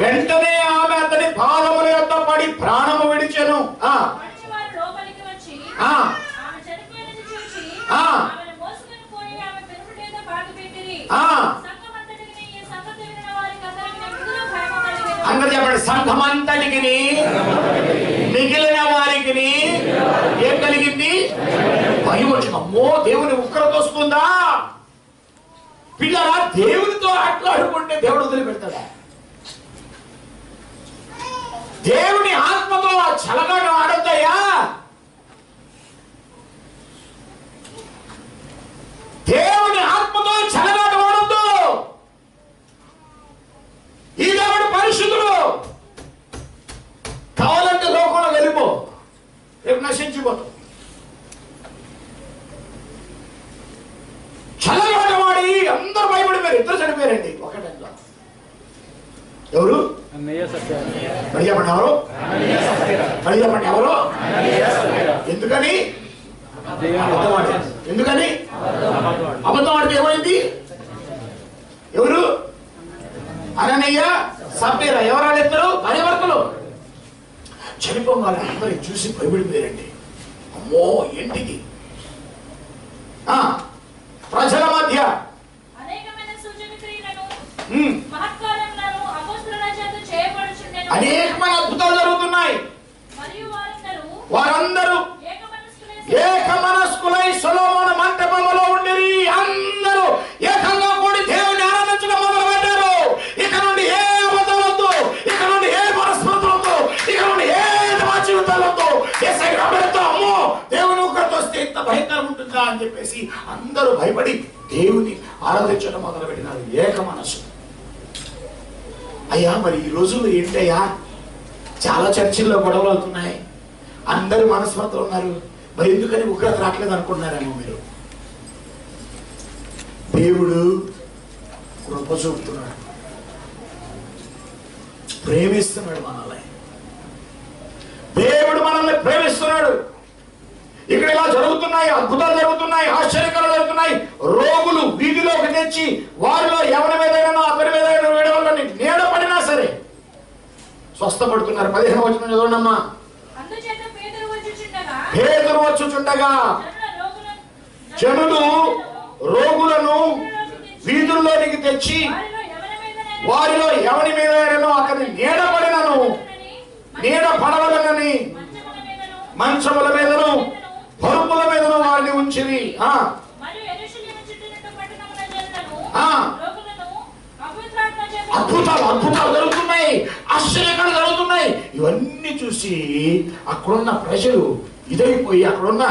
వెంటనే ఆమె అతని పాదముల యొద్ద పడి ప్రాణము విడిచెను. అందరూ చెప్పండి, సంఘమంతటికి మిగిలిన వారికి ఏం కలిగింది? భయం వచ్చింది. అమ్మో, దేవుని ఉగ్రత వస్తుందా? పిల్లరా, దేవునితో ఆటలాడుకుంటే దేవుడు వదిలిపెడతాడా? దేవుని ఆత్మతో చలగాట ఆడొద్దయ్యా. దేవుని ఆత్మతో చలగాట ఆడొద్దు. ఈ దేవుడు పరిశుద్ధుడు. కావాలంటే లోకంలో వెళ్ళిపో, రేపు నశించిపోతాం. చల్లగాటవాడి అందరూ భయపడిపోయారు. ఇద్దరు చనిపోయారండి ఒకటంలో. ఎవరు? మళ్ళీ చెప్పండి ఎవరు? ఎందుకని? ఎందుకని అబద్ధం ఆడితే ఏమైంది? ఎవరు? అననీయ, సప్పీరా. ఎవరు వాళ్ళిద్దరు? భార్యాభర్తలు. చనిపోవాలి. అందరూ చూసి భయపడిపోయారండి. అమ్మో, ఏంటిది? ప్రజల మధ్య అనేకమైన అద్భుతాలు జరుగుతున్నాయి. వారందరూ ఏకమనస్కులై సొలొమోను మంటపములో ఉండిరి. అందరూ ఏకంగా కూడి దేవుని ఆరాధించడం మొదలు పెట్టారు. ఇక నుండి ఏ అబద్ధాలతో, ఇక నుండి ఏ మనస్పర్ధలతో, ఇక నుండి ఏ జీవితాలతో అమ్మో దేవుని ఉగ్రత వస్తే ఇంత భయంకరంగా ఉంటుందా అని చెప్పేసి అందరూ భయపడి దేవుని ఆరాధించడం మొదలు పెట్టినారు. ఏక మనసు. అయ్యా, మరి ఈ రోజుల్లో ఏంటయ్యా, చాలా చర్చిల్లో గొడవలు అవుతున్నాయి, అందరూ మనస్పర్ధలు ఉన్నారు. మరి ఎందుకని ఉగ్రత రావట్లేదు అనుకుంటున్నారేమో మీరు. దేవుడు కృప చూపుతున్నాడు, ప్రేమిస్తున్నాడు మనల్ని. దేవుడు మనల్ని ప్రేమిస్తున్నాడు. ఇక్కడ ఇలా జరుగుతున్నాయి, అద్భుతాలు జరుగుతున్నాయి, ఆశ్చర్యకరాలు జరుగుతున్నాయి. రోగులు వీధిలోకి తెచ్చి వారిలో ఎవరి మీదైనా అతని మీద వేడవాళ్ళని నీడ పడినా సరే స్వస్థపడుతున్నారు. 15వ వచనం చదవండమ్మా. పేతురు వచ్చుచుండగా జనులు రోగులను వీధుల్లోనికి తెచ్చి వారిలో ఎవరి మీద అతని నీడ పడినను, నీడ పడవలనని మంచముల మీదను పరుపుల మీదను వారిని ఉంచిరి. అద్భుతాలు జరుగుతున్నాయి, ఆశ్చర్యకాలు జరుగుతున్నాయి. ఇవన్నీ చూసి అక్కడున్న ప్రజలు ఇదైపోయి, అక్కడున్న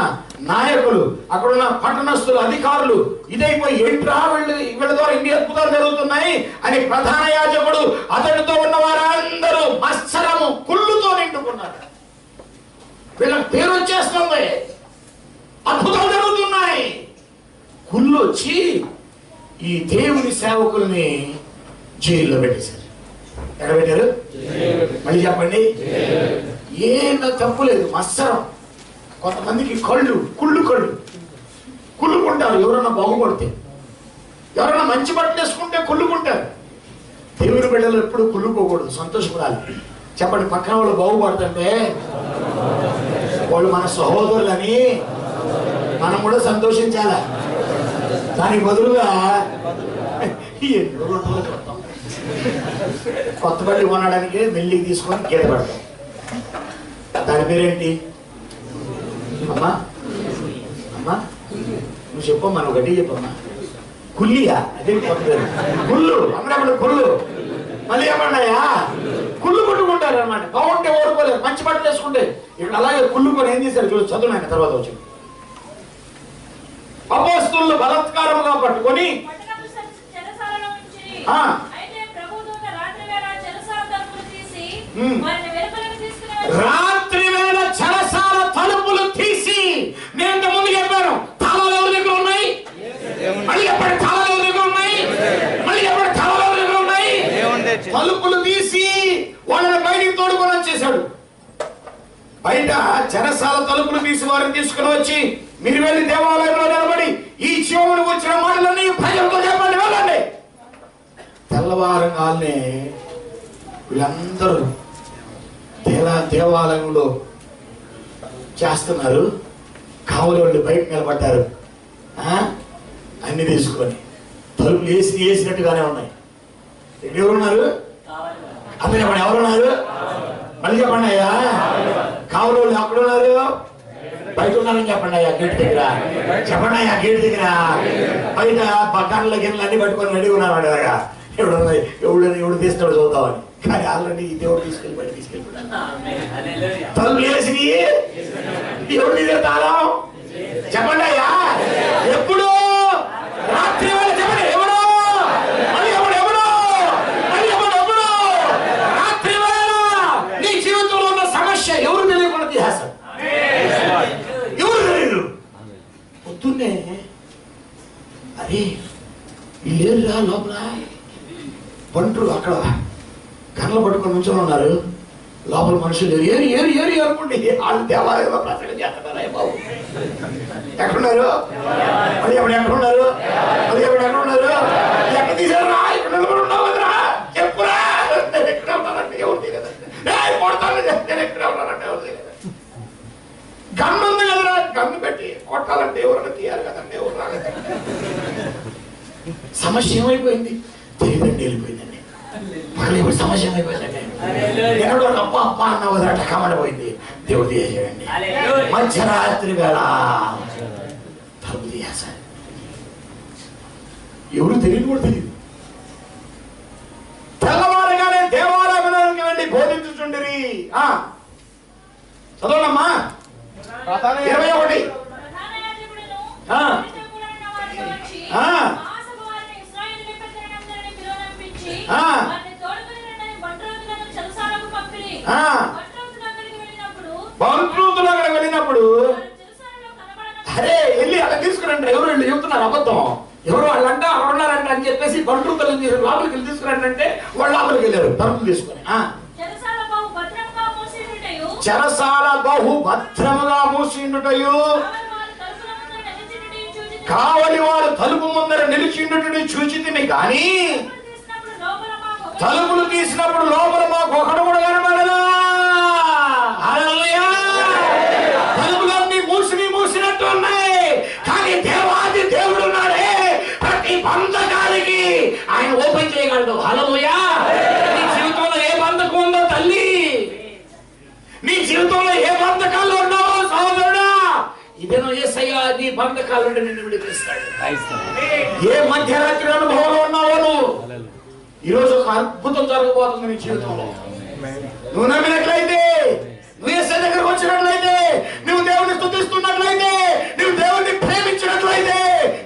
నాయకులు, అక్కడున్న పట్టణస్థులు, అధికారులు ఇదైపోయి, ఏంట్రా వీళ్ళ ద్వారా ఇన్ని అద్భుతాలు జరుగుతున్నాయి అని ప్రధాన యాజకుడు అతడితో ఉన్న వారందరూ మత్సరము కుళ్ళుతో నిండుకున్నారు. వీళ్ళకి పేరు వచ్చేస్తుంది, అద్భుతాలు జరుగుతున్నాయి. కుళ్ళు వచ్చి ఈ దేవుని సేవకుల్ని జైల్లో పెట్టేశారు. ఎక్కడ పెట్టారు? మళ్ళీ చెప్పండి. ఏమో తప్పు లేదు, మత్సరం. కొంతమందికి కుళ్ళుకుంటారు. ఎవరన్నా బాగుపడితే, ఎవరన్నా మంచి బట్టలు వేసుకుంటే కుళ్ళుకుంటారు. దేవుని బిడ్డలు ఎప్పుడు కుళ్ళుకోకూడదు, సంతోషపడాలి. చెప్పండి, పక్కన వాళ్ళు బాగుపడుతుంటే వాళ్ళు మన సహోదరులని మనం కూడా సంతోషించాల. దానికి బదులుగా కొత్త బండి కొనడానికి మెల్లికి తీసుకొని గీడ పడతాం. దాని పేరేంటి? అమ్మా నువ్వు చెప్పమ్మా, నువ్వు గట్టి చెప్పమ్మా. కుల్లియా? అదే కుళ్ళు. అమ్మడప్పుడు కుళ్ళు. మళ్ళీ ఏమన్నాయా? కుళ్ళు కొట్టుకుంటారు అనమాట. బాగుంటే ఓడుకోలేరు, మంచి బట్టలు వేసుకుంటే. ఇక్కడ అలాగే కుళ్ళుకొని ఏం చేశారు చూడు, చదువు ఆయన తర్వాత వచ్చి. అపోస్తలులు బలాత్కారముగా పట్టుకొని రాత్రి వేళ చెరసాల తలుపులు తీసి, నేను ముందు చెప్పాను, తాళాలు ఎవరి దగ్గర ఉన్నాయి? మళ్ళీ ఎప్పటి తాళాలు ఎవరి దగ్గర ఉన్నాయి? మళ్ళీ ఎప్పటి తాళాలు ఎవరి దగ్గర ఉన్నాయి? తలుపులు తీసి వాళ్ళని బయటికి తోడుకొని వచ్చేసాడు. బయట చెరసాల తలుపులు తీసి వారిని తీసుకుని వచ్చి, మీరు వెళ్ళి దేవాలయంలో నిలబడి ఈ జీవమును వచ్చిన మాటలన్నీ ప్రజలతో చెప్పండి, వెళ్ళండి. తెల్లవారంగానే వీళ్ళందరూ దేవాలయంలో చేస్తున్నారు. కావలి వాళ్ళు బయట నిలబడ్డారు, అన్ని తీసుకొని. తలుపులు వేసినట్టుగానే ఉన్నాయి. ఎవరున్నారు? అందరూ చెప్పండి, ఎవరున్నారు? మళ్ళీ చెప్పండి అయ్యా. కావలి వాళ్ళు ఎక్కడున్నారు? బయట ఉన్నారని చెప్పండి అయ్యా, గేట్ దగ్గర. చెప్పండి అయ్యా, గేట్ దగ్గర బయట గన్ల గిన్నెలు అన్ని పట్టుకొని రెడీ ఉన్నారు. అలాగా ఎవడు తీస్తాడు చూద్దామని. కానీ ఆల్రెడీ ఈ దేవుడు తీసుకెళ్ళి బయట తీసుకెళ్ళిపోయాడు. తలుపు వేసి ఎవరు తీసేస్తారా? చెప్పండి అయ్యా. ఎప్పుడు? రాత్రి వేళ. చెప్పండి, ఎవడు? మళ్ళీ ఎవడు? ఎవడు? మళ్ళీ ఎవడు? ఎవడు? రాత్రి వేళ నీ జీవితంలో ఉన్న సమస్య ఎవరు తెలియకుండా తీసేస్తాడు. ఎవరు తెలియదు. పొద్దున్నే అరే వీళ్ళేరురా లోపల పంటలు అక్కడ కర్రలు పట్టుకొని నుంచొని ఉన్నారు. లోపల మనుషులు ఏరి ఏరి ఏరి అనుకోండి. వాళ్ళు దేవాలయంలో ప్రసంగం చేస్తున్నారా బాబు? ఎక్కడున్నారు? మళ్ళీ ఎప్పుడు ఎక్కడున్నారు? మళ్ళీ ఎప్పుడు ఎక్కడున్నారు? ఎక్కడ తీసారా? ఇక్కడ నిలబడి ఉన్నావు కదరా, చెప్పురా. నేను ఎక్కడ ఉన్నానంటే ఎవరు తెలియదు. కొడతాను, నేను ఎక్కడ ఉన్నానంటే ఎవరు తెలియదు. గన్ను ఉంది కదరా, గన్ను పెట్టి కొట్టాలంటే ఎవరైనా తీయాలి కదండి, ఎవరు రాలేదు. సమస్య ఏమైపోయింది? తెలియదండి, వెళ్ళిపోయిందండి. మళ్ళీ ఇప్పుడు సమస్య ఏమైపోయిందండి? ఎన్నడో అప్ప అప్ప అన్నావు కదా, అట్లా కమడిపోయింది. దేవుడు తీసేయండి. మధ్యరాత్రి వేళ తలుపు తీసేసాడు. ఎవరు తెలియదు, కూడా తెలియదు. తెల్లవారుగానే దేవాలయానికి వెళ్ళి బోధించుచుండిరి. చదవనమ్మా 21. బంట్రూతులకు వెళ్ళినప్పుడు అరే వెళ్ళి అలా తీసుకురండి. ఎవరు వెళ్ళి చెబుతున్నారు అబద్ధం. ఎవరు వాళ్ళంట అక్కడ ఉన్నారంట అని చెప్పేసి బంట్రూతులు లోపలికి వెళ్ళి తీసుకురండి అంటే వాళ్ళు లోపలికి వెళ్ళారు తలుపులు తీసుకుని. చెరసాల బహు భద్రముగా మూసిండుటయు కావలి వారు తలుపు ముందర నిలిచిండుటని చూచితిని గాని తలుపులు తీసినప్పుడు లోపల మాకు ఒకడు కూడా కనబడదా. హల్లెలూయా. తలుపులన్నీ మూసినట్టు ఉన్నాయి, కానీ దేవాది దేవుడు ఉన్నాడే, ప్రతి బంధకానికి ఆయన ఓపెన్ చేయగలడు. హల్లెలూయా. నీ జీవితంలో ఏ బంధకం ఉందో తల్లి, నీ జీవితంలో ఏ బంధకాలు ఉన్నావో సహోదరుడా, ఇదేనో యేసయ్య నీ బంధకాల నుండి నిన్ను విడిపిస్తాడు. ఏ మధ్యరాత్రి అనుభవంలో ఉన్నావో నువ్వు, ఈరోజు ఒక అద్భుతం జరగబోతుంది నీ జీవితంలో. నువ్వు నమ్మినట్లయితే, నువ్వు యేసయ్య దగ్గరకు వచ్చినట్లయితే, నువ్వు దేవుని స్తుతిస్తున్నట్లయితే, నువ్వు దేవుని ప్రేమించినట్లయితే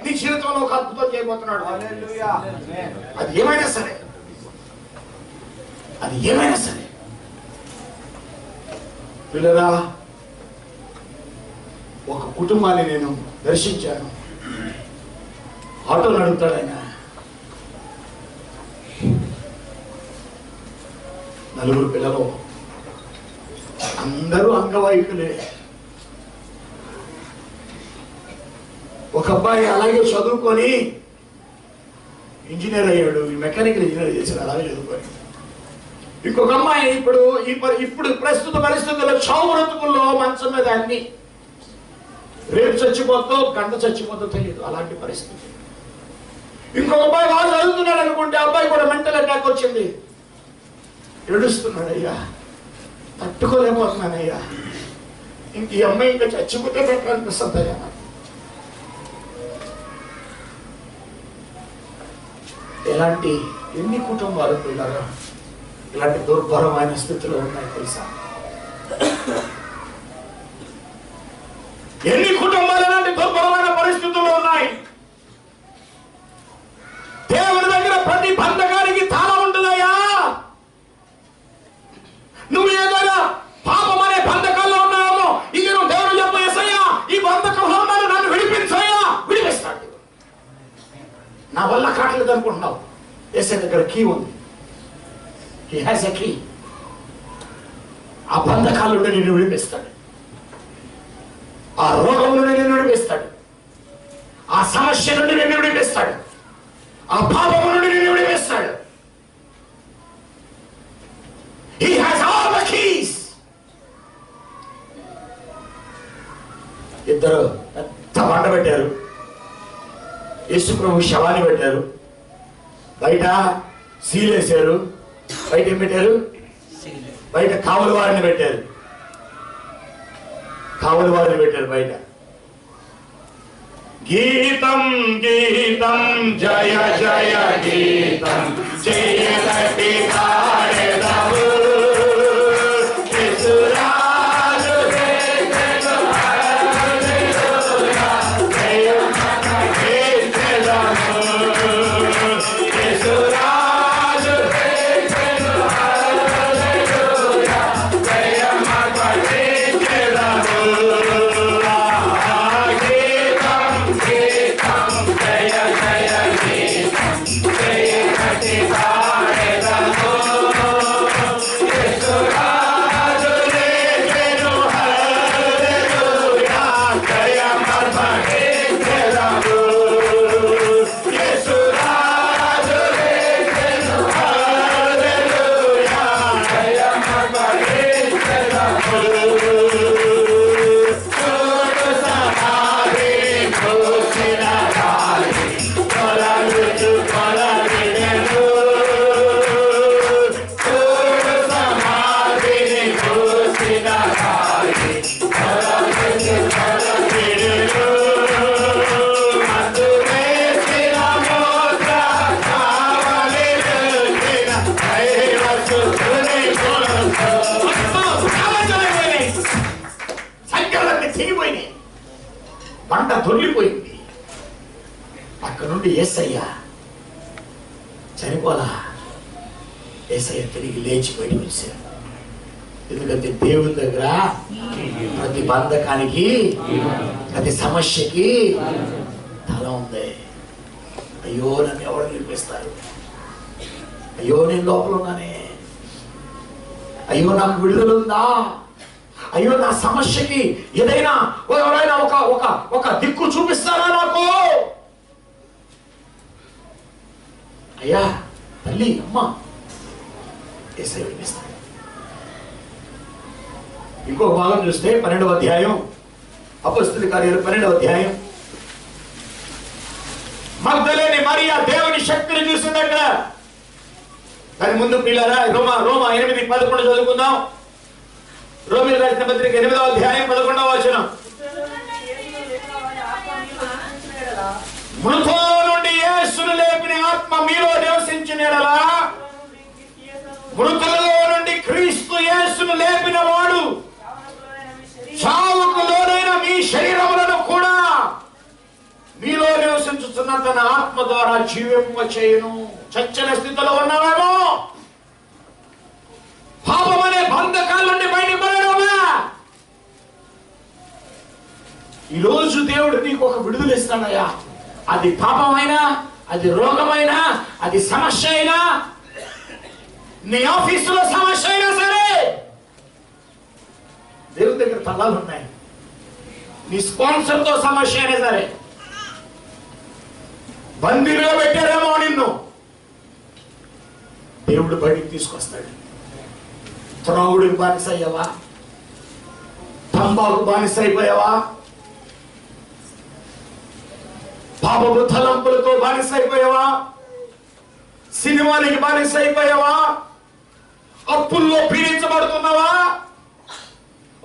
నీ జీవితంలో ఒక అద్భుతం చేయబోతున్నాడు. అది ఏమైనా సరే, అది ఏమైనా సరే. పిల్లరా, ఒక కుటుంబాన్ని నేను దర్శించాను. ఆటో నడుపుతాడు ఆయన. 4 పిల్లలు, అందరూ అంగవైకులే. ఒక అబ్బాయి అలాగే చదువుకొని ఇంజనీర్ అయ్యాడు, మెకానికల్ ఇంజనీర్ చేశాడు అలాగే చదువుకొని. ఇంకొక అమ్మాయి ఇప్పుడు ప్రస్తుత పరిస్థితుల్లో చావు బ్రతుకుల్లో మంచం మీద అన్ని, రేపు చచ్చిపోతో గంట చచ్చిపోతో తెలియదు అలాంటి పరిస్థితి. ఇంకొక అబ్బాయి బాగా చదువుతున్నాడు అనుకుంటే అబ్బాయి కూడా మెంటల్ అటాక్ వచ్చింది. ఏడుస్తున్నాడు, అయ్యా తట్టుకోలేకపోతున్నానయ్యా, ఇంక ఈ అమ్మాయి ఇంకా చచ్చిపోతే బెటర్ అనిపిస్తుంది అయ్యా. ఇలాంటి ఎన్ని కుటుంబాలు పిల్లలు ఇలాంటి దుర్భరమైన స్థితిలో ఉన్నాయి తెలుసా? ఎన్ని కుటుంబాలు ఇలాంటి దుర్భరమైన పరిస్థితుల్లో ఉన్నాయి? దేవుని దగ్గర ప్రతి బంధకానికి తాళం ఉంటుందయ్యా. నువ్వు ఏదైనా పాపం అనే బంధకాల్లో ఉన్నావేమో, ఇది నువ్వు దేవుడు చెప్పు, యేసయ్యా ఈ బంధకంలో ఉన్నాను, నన్ను విడిపించయ్యా, విడిపిస్తాడు. నా వల్ల కావట్లేదు అనుకుంటున్నావు, యేసయ్య దగ్గర కీ ఉంది. హి హ్యాస్ ఎ కీ. ఆ బంధకాల నుండి నిన్ను విడిపిస్తాడు, ఆ రోగం నుండి నిన్ను విడిపిస్తాడు, ఆ సమస్య నుండి నిన్ను విడిపిస్తాడు, ఆ పాపం నుండి నిన్ను విడిపిస్తాడు. He has all the keys. ఇద్దరు పెద్ద బండ పెట్టారు, యేసు ప్రభు శవాన్ని పెట్టారు, బయట సీలేశారు, బయట ఏం పెట్టారు? బయట కావలి వారిని పెట్టారు, కావలి వారిని పెట్టారు బయట. గీతం గీతం జయ జయ గీతం జయలటి పాడెదము యేసురాజు దేవెను హల్లెలూయా జయమగేదము యేసురాజు దేవెను హల్లెలూయా జయమగేదము పంట దొరికిపోయింది. అక్కడ నుండి యేసయ్య చనిపోలా, యేసయ్య తిరిగి లేచి బయటకు వచ్చారు. ఎందుకంటే దేవుని దగ్గర ప్రతి బంధకానికి ప్రతి సమస్యకి తల ఉంది. అయ్యో నన్ను ఎవరు నిర్మిస్తారు, అయ్యో నేను లోపల ఉన్నానే, అయ్యో నాకు విడుదల ఉందా, అయ్యో నా సమస్యకి ఏదైనా ఎవరైనా ఒక దిక్కు చూపిస్తారా నాకు? అయ్యా తల్లి అమ్మ యేసయ్య వినిపిస్తాడు. ఇంకో భాగం చూస్తే 12వ అధ్యాయం, అపొస్తలుల కార్యాలు 12వ అధ్యాయం. మగ్దలేని మరియా దేవుని శక్తిని చూసిందట. దాని ముందు పిల్లరా రోమా 8:11 చదువుకుందాం. రోమీయులకు రాసిన పత్రిక 8వ అధ్యాయం 11వ వచనం. మృతుల నుండి యేసును లేపిన ఆత్మ మీలో నివసించిన యెడల, మృతులలో నుండి క్రీస్తు యేసును లేపిన వాడు చావుకు లోనైన మీ శరీరములను కూడా మీలో నివసించుతున్న తన ఆత్మ ద్వారా జీవింప చేయును. చచ్చిన స్థితిలో ఉన్నావేమో, పాపం అనే బంధకాల నుండి బయటపడేవా, ఈరోజు దేవుడు నీకు ఒక విడుదల ఇస్తాడయ్యా. అది పాపమైనా, అది రోగమైనా, అది సమస్య అయినా, నీ ఆఫీసులో సమస్య అయినా సరే దేవుని దగ్గర తలాలు ఉన్నాయి. నీ స్పాన్సర్తో సమస్య అయినా సరే, బందీలో పెట్టారేమో నిన్ను, దేవుడు బయటికి తీసుకొస్తాడు. త్రాగుడికి బానిస అయ్యావా, తంబాకు బానిస అయిపోయావా, పాపపు తలంపులతో బానిస అయిపోయావా, సినిమాలకి బానిస అయిపోయావా, అప్పుల్లో పీడించబడుతున్నావా,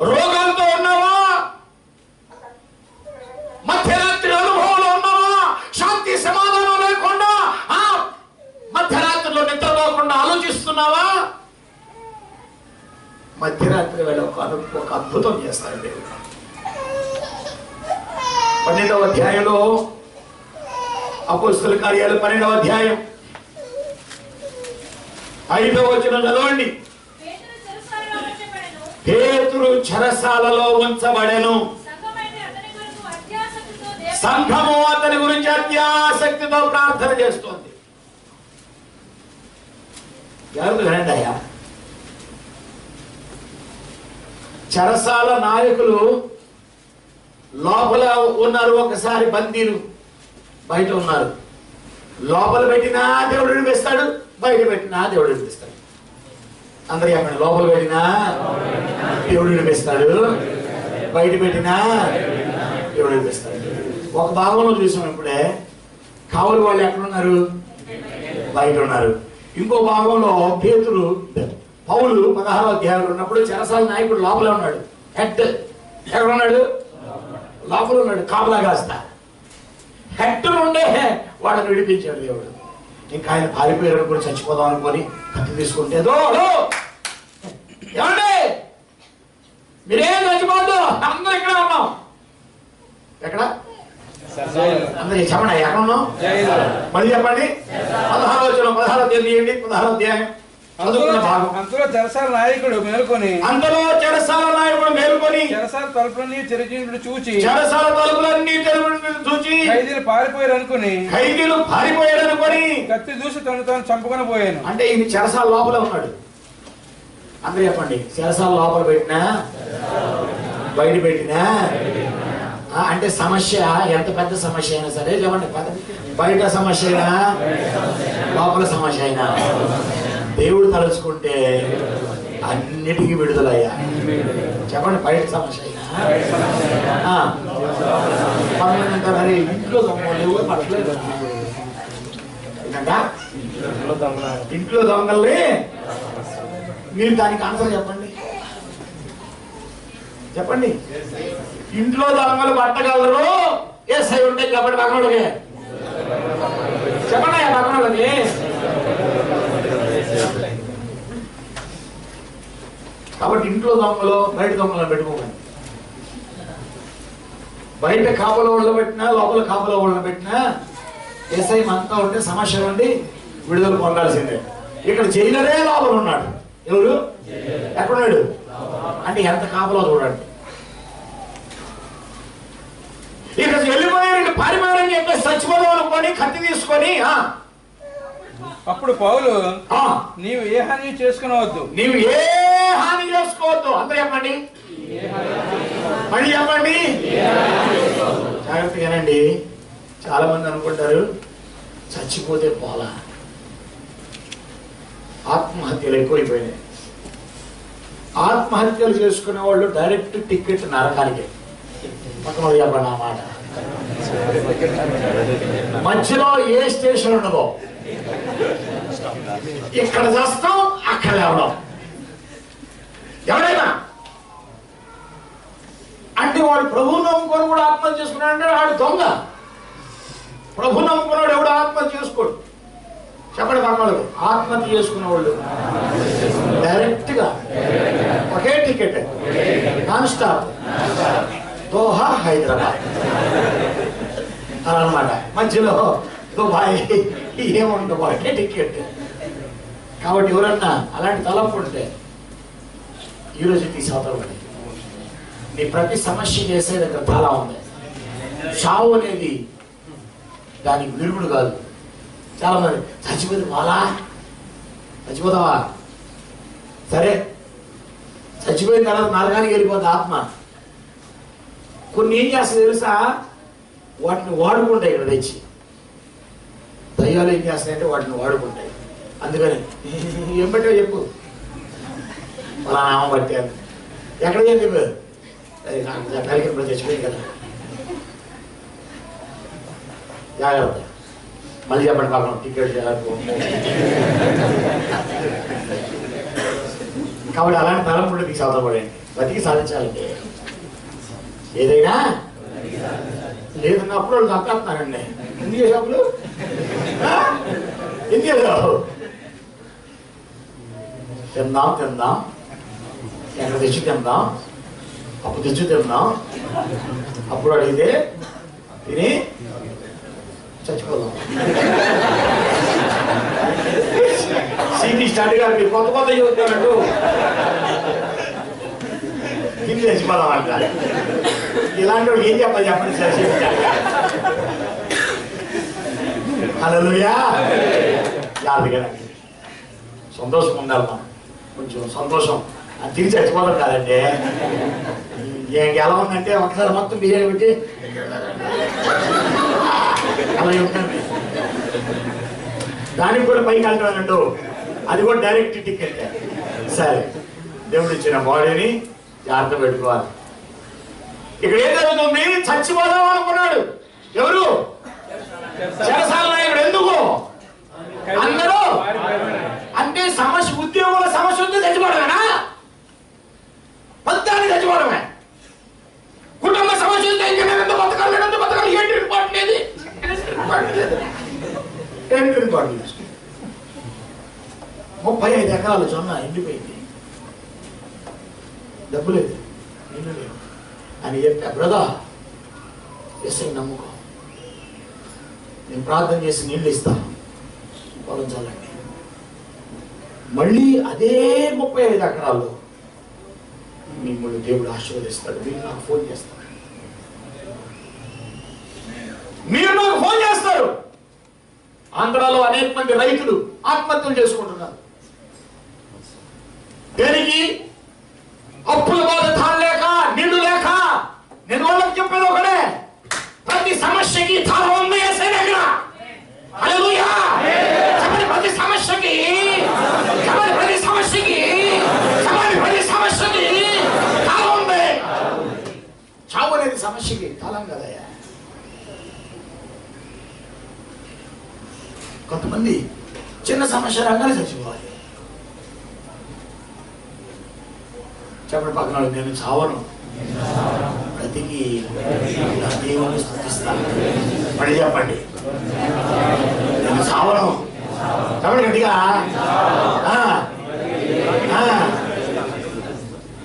రోగాలతో ఉన్నావా, మధ్యరాత్రి అనుభవంలో ఉన్నావా, శాంతి సమాధానం లేకుండా మధ్యరాత్రి వేళ ఒక అద్భుతం చేస్తాడు దేవుడు. 12వ అధ్యాయంలో అపోస్తలుల కార్యాలు 12వ అధ్యాయం 5వ వచనం చదవండి. పేతురు చెరసాలలో ఉంచబడెను. సంఘము అతని గురించి అత్యాసక్తితో ప్రార్థన చేస్తోంది. ఎవరు వినండి అయ్యా, చెరసాల నాయకులు లోపల ఉన్నారు, ఒకసారి బందీలు బయట ఉన్నారు. లోపల పెట్టినా దేవుడు వినిపిస్తాడు, బయట పెట్టినా దేవుడు వినిపిస్తాడు. అందరూ చెప్పండి, లోపల పెట్టినా దేవుడు వినిపిస్తాడు, బయట పెట్టినా దేవుడు వినిపిస్తాడు. ఒక భాగంలో చూసాం ఇప్పుడే, కావలి వాళ్ళు ఎక్కడున్నారు? బయట ఉన్నారు. ఇంకో భాగంలో పేతురు పౌలు 16వ అధ్యాయంలో ఉన్నప్పుడు చెరసాల నాయకుడు లోపలే ఉన్నాడు. హెడ్ ఎక్కడ ఉన్నాడు? లోపల ఉన్నాడు, కాపలా కాస్తా. హెడ్ నుండే వాడిని విడిపించాడు దేవుడు. ఇంకా ఆయన పారిపోయారు కూడా, చచ్చిపోదాం అనుకొని కత్తి తీసుకుంటే, ఏమండి మీరేం చచ్చిపోద్దు, అందరూ ఇక్కడ ఉన్నాం. ఎక్కడ? అందరూ చెప్పండి, ఎక్కడ ఉన్నాం? మళ్ళీ చెప్పండి. 16వ వచనం, 16వ అధ్యాయం తీయండి. 16వ అధ్యాయం అంతలో చెరసాల నాయకుడు మేల్కొని చెరసాల తలుపులన్నీ తెరిచినట్లు చూచి ఖైదీలు పారిపోయారు అనుకుని కత్తి దూసి తను తాను చంపుకొని పోయాను. అంటే ఈయన చెరసాల లోపల ఉన్నాడు. అందరూ చెప్పండి, చెరసాల లోపల పెట్టినా బయట పెట్టినా అంటే సమస్య ఎంత పెద్ద సమస్య అయినా సరే చెప్పండి, బయట సమస్య అయినా లోపల సమస్య అయినా దేవుడు తలుచుకుంటే అన్నిటికీ విడుదలయ్యా. చెప్పండి, బయట సమస్య అయినా మరి ఇంట్లో దొంగలు పట్టలేదు. ఇంట్లో దొంగల్ని మీరు దానికి ఆన్సర్ చెప్పండి. చెప్పండి, ఇంట్లో దొంగలు పట్టగలరు ఏసై ఉంటే చెప్పండి. పక్కనోళ్ళకి చెప్పండి, పక్కనోళ్ళకి. కాబట్టి ఇంట్లో దొంగలు బయట దొంగలను పెట్టుకోకండి. బయట కాపల వాళ్ళని పెట్టినా లోపల కాపల వాళ్ళని పెట్టినా ఏసై అంతా ఉంటే సమస్య నుండి విడుదల పొందాల్సిందే. ఇక్కడ జైలరే లోపల ఉన్నాడు. ఎవరు? ఎక్కడున్నాడు? అంటే ఎంత కాపలో చూడండి. ఇక వెళ్ళిపోయారండి, పారిపోయారని చెప్పేసి చచ్చిపోదాం అనుకొని కత్తి తీసుకొని అప్పుడు పౌలు నీవు ఏ హాని చేసుకునవద్దు, నీవు ఏ హాని చేసుకోవద్దు. అందరూ చెప్పండి, మళ్ళీ చెప్పండి, జాగ్రత్తగానండి. చాలా మంది అనుకుంటారు చచ్చిపోతే పోలా, ఆత్మహత్యలు ఎక్కువైపోయినాయి. ఆత్మహత్యలు చేసుకునే వాళ్ళు డైరెక్ట్ టికెట్ నరకానికి. పక్కన చెప్పండి ఆ మాట. మధ్యలో ఏ స్టేషన్ ఉండదో, ఇక్కడ చేస్తాం అక్కడ లేవడం. ఎవరైనా అంటే వాడు ప్రభు నమ్ముకొని కూడా ఆత్మహత్య చేసుకున్నాడు అంటే వాడు దొంగ. ప్రభు నమ్ముకున్నాడు ఎవడు ఆత్మహత్య చేసుకోడు. చెప్పండి పక్కవాళ్ళకు, ఆత్మహత్య చేసుకున్న వాళ్ళు డైరెక్ట్ గా ఒకే ticket non stop Doha Hyderabad అన్నమాట. మధ్యలో దుబాయ్ ఏముండవు, ఒకే టికెట్. కాబట్టి ఎవరన్నా అలాంటి తలపు ఉంటే ఈరోజు తీసవుతామని. నీ ప్రతి సమస్య చేసే దగ్గర చాలా ఉంది. చావు అనేది దానికి విరుగుడు కాదు. చాలా మంది చచ్చిపోతే వాళ్ళా చచ్చిపోతావా, సరే చచ్చిపోయిన తర్వాత నరకానికి వెళ్ళిపోతుంది ఆత్మ. కొన్ని ఏం చేస్తాయి తెలుసా, వాటిని వాడుకుంటాయి. ఇక్కడ తెచ్చి దయ్యాలు ఏం చేస్తాయంటే వాటిని వాడుకుంటాయి. అందుకని ఏం పెట్టావు చెప్పు, అలా నామం పట్టాను ఎక్కడ చెప్పు, కార్యక్రమం చచ్చిపోయింది కదా, జాగ్రత్త. మళ్ళీ చెప్పండి పక్కన టికెట్. కాబట్టి అలాంటి తలంపుడు మీకు సాధపడండి. బతికి సాధించాలంటే ఏదైనా లేదన్నప్పుడు వాళ్ళు తప్పేస్తున్నారండి. ఎందుకు చేసేప్పుడు ఎందుకు చేసావు? తిందాం ఎక్కడ తెచ్చి తిందాం, అప్పుడు తెచ్చి తిందాం, అప్పుడు అడిగితే తిని చచ్చిపోదాం. సిటీ స్టార్ట్ గారికి కొత్త కొత్త చెబుతున్నట్టు తిని చచ్చిపోదాం అంట. ఇలాంటి వాడు ఏం చెప్పాలి చెప్పండి సార్. హల్లెలూయా. జాగ్రత్తగా సంతోషం ఉండాలి. మనం కొంచెం సంతోషం అది తిరిగి చచ్చిపోతాం కాదండి. ఎలా ఉందంటే ఒకసారి మొత్తం బిర్యానీ పెట్టి అలా ఉంటుంది. దానికి కూడా పైకి వెళ్తానండు, అది కూడా డైరెక్ట్ టికెట్. సరే, దేవుడు ఇచ్చిన బాడీని జాగ్రత్త పెట్టుకోవాలి. ఇక్కడ ఏం జరుగుతుంది? చచ్చిపోదాం అనుకున్నాడు ఎవరు? చెరసాల నాయకుడు. ఎందుకు? అందరూ అంటే సమస్య, ఉద్యోగుల సమస్య ఉంది, చచ్చిపోవడమేనా? మొత్తాన్ని చచ్చిపోవడమే. కుటుంబ సమస్య ఉంది, ఎంత బతకాలి ఎంత బతకాలి, ఏంటి రిపోర్ట్ లేదు, ఏంటి రిపోర్ట్ లేదు. 35 ఎకరాలు జొన్న ఎండిపోయింది, డబ్బు లేదు, నీళ్ళు లేదు అని చెప్పా. బ్రదర్, ఎస్ఐ నమ్ముకో, నేను ప్రార్థన చేసి నీళ్ళు ఇస్తాను, పొలం చల్లండి. మళ్ళీ అదే 35 ఎకరాల్లో మిమ్మల్ని దేవుడు ఆశీర్వదిస్తాడు. మీరు నాకు ఫోన్ చేస్తారు, మీరు నాకు ఫోన్ చేస్తారు. ఆంధ్రాలో అనేక మంది రైతులు ఆత్మహత్యలు చేసుకుంటున్నారు. దేనికి? అప్పుల బాధ తాళలేక, నీళ్లు లేక. నేను వాళ్ళకి చెప్పేది ఒకటే, ప్రతి సమస్యకి తాళ ఉంది యేసయ్య దగ్గర. హల్లెలూయా. ప్రతి సమస్యకి, ప్రతి సమస్యకి, ప్రతి సమస్యకి తాళం ఉంది. చావు అనేది సమస్యకి తాళం కదయ్యా. కొంతమంది చిన్న సమస్య రంగాలు చచ్చిపోవాలి. చెప్పండి పక్కన, నేను చావను, బ్రతికి దేవుని స్తుతిస్తాను. మళ్ళీ చెప్పండి, నేను చావను. చెప్పండి గట్టిగా.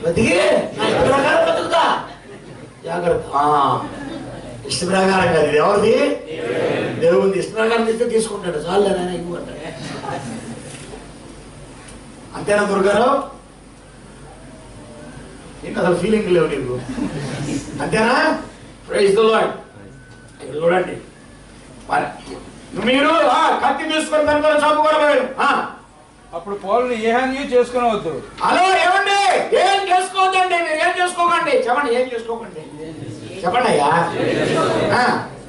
బ్రతికి ఇష్ట ప్రకారం బతుకుతా. జాగ్రత్త. ఇష్ట ప్రకారం కాదు, ఇది ఎవరిది? దేవుని ఇష్ట ప్రకారం ఇస్తే తీసుకుంటాడు, చాలు నాయన ఇవ్వండి. అంతేనా దుర్గారావు? ఇంకా అసలు ఫీలింగ్ లేవు నీకు, అంతేనా? Praise the Lord. ఇక్కడ చూడండి, మీరు కత్తి తీసుకొని దాని ద్వారా చంపుకోవడం. అప్పుడు పౌలుని ఏ హాని చేసుకునవద్దు. హలో, ఏమండి? ఏం చేసుకోవద్దండి, మీరు ఏం చేసుకోకండి. చెప్పండి, ఏం చేసుకోకండి. చెప్పండి అయ్యా.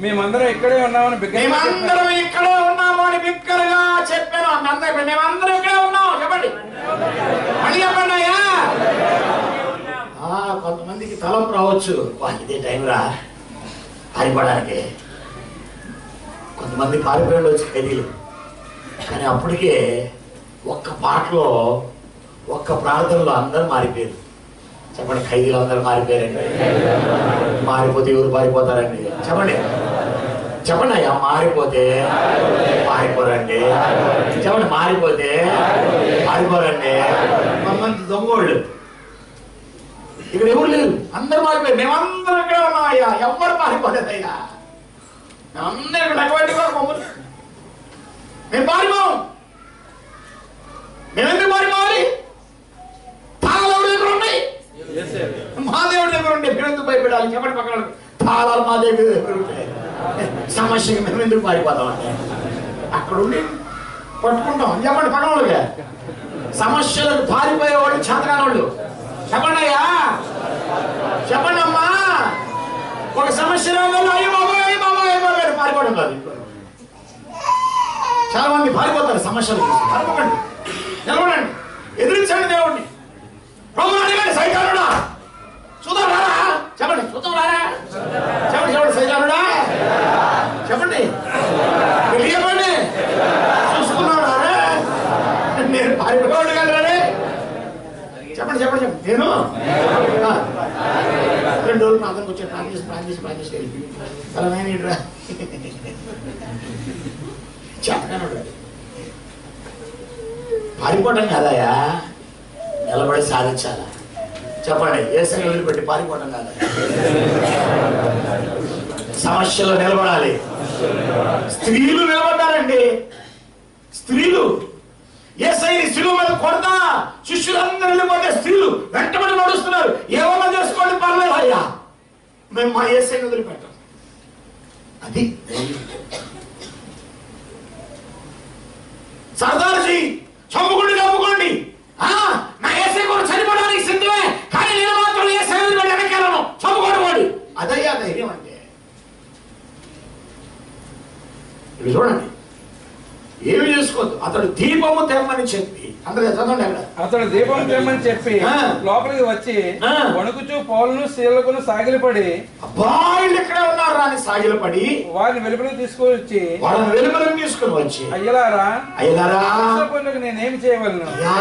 మేమందరం ఇక్కడే ఉన్నామని మేమందరం ఇక్కడే ఉన్నాము అని బిగ్గరగా చెప్పాను. మేమందరం ఇక్కడే ఉన్నాం. చెప్పండి, మళ్ళీ చెప్పండి అయ్యా. కొంతమందికి తలంపు రావచ్చు, ఇదే టైం రా పారిపోవడానికి. కొంతమంది పారిపోయాడు వచ్చి ఖైదీలు. కానీ అప్పటికే ఒక్క పాటలో, ఒక్క ప్రార్థనలో అందరూ మారిపోయారు. చెప్పండి, ఖైదీలు అందరూ మారిపోయారండి. మారిపోతే ఎవరు పారిపోతారండి? చెప్పండి, చెప్పండి అయ్యా. మారిపోతే పారిపోరండి. చెప్పండి, మారిపోతే పారిపోరండి. కొంతమంది దొంగోళ్ళు ఇక్కడ ఎవరు లేరు, అందరూ మారిపోయారు. మేమందరం ఇక్కడ ఉన్నాం అయ్యా, ఎవరు మారిపోలేదయ్యా. మేమందరం ఇక్కడ అటువంటి మమ్మల్ని మేము పారిపోం. మేమెందుకు పారిపోవాలి? తాళాలు దగ్గర ఉన్నాయి, మా దేవుడి దగ్గర ఉంటే మేమెందుకు భయపడాలి? చెప్పండి పక్కన, తాళాలు మా దగ్గర ఉంటాయి. సమస్యకి మేము ఎందుకు పారిపోతాం అంటే అక్కడ ఉండి పట్టుకుంటాం. చెప్పండి పక్కన వాళ్ళుగా, సమస్యలకు పారిపోయేవాళ్ళు చేతకాని వాళ్ళు. చెప్పండి అయ్యా, చెప్పండి అమ్మా. ఒక సమస్య రాగానే అయ్యో బాబాయ్ బాబాయ్ బాబాయ్ పారిపోవడం కాదు. చాలా మంది పారిపోతారు సమస్యలు. పారిపోకండి, నిలబడండి, ఎదిరించండి దేవుడిని. ప్రభు అడగండి, సైతానుడా చూద్దాం రారా. చెప్పండి, చూద్దాం రారా. చెప్పండి, చెప్పండి, సైతానుడా చెప్పండి, చెప్పండి, చూసుకున్నావు రారా. నేను పారిపోయాడు కదా. చెప్పండి చెప్పండి చెప్పండి. నేను 2 రోజులు ప్రాంతానికి వచ్చాను. ప్రాంతీసి వెళ్ళి అలా నేను చెప్పాను. పారిపోవడం కాదయా, నిలబడి సాధించాలా. చెప్పండి, యేసుని వదిలిపెట్టి పారిపోవడం కాదు, సమస్యలో నిలబడాలి. స్త్రీలు నిలబడ్డారండి. స్త్రీలు యేసయ్యని శిలువ మీద కొడతా శిష్యులందరూ వెళ్ళిపోతే స్త్రీలు వెంటబడి నడుస్తున్నారు. ఏమన్నా చేసుకోండి పర్లేదు అయ్యా, మేము మా యేసయ్యని వదిలిపెట్టాం. అది సర్దార్జీ చంపుకోండి చంపుకోండి, నా యేసయ్య కూడా చనిపోవడానికి సిద్ధమే, కానీ నేను మాత్రం యేసయ్య వెనకెళ్ళను, చంపుకోండి. అదయ్యా ధైర్యం అంటే. ఇవి చూడండి, ఏమి చేసుకోవద్దు. అతడు దీపము తెమ్మని చెప్పి, అందరూ చదవండి అక్కడ, అతడు దీపం తెమ్మని చెప్పి లోపలికి వచ్చి వణుకుచూ పౌలును శీలకును సాగిలపడి, అబ్బాయిలు ఎక్కడ ఉన్నారు అని సాగిలపడి వారిని వెలుపలికి తీసుకొని వాళ్ళని వెలుపలికి తీసుకుని వచ్చి, అయ్యలారా నేనేమి చేయవలను? అయ్యా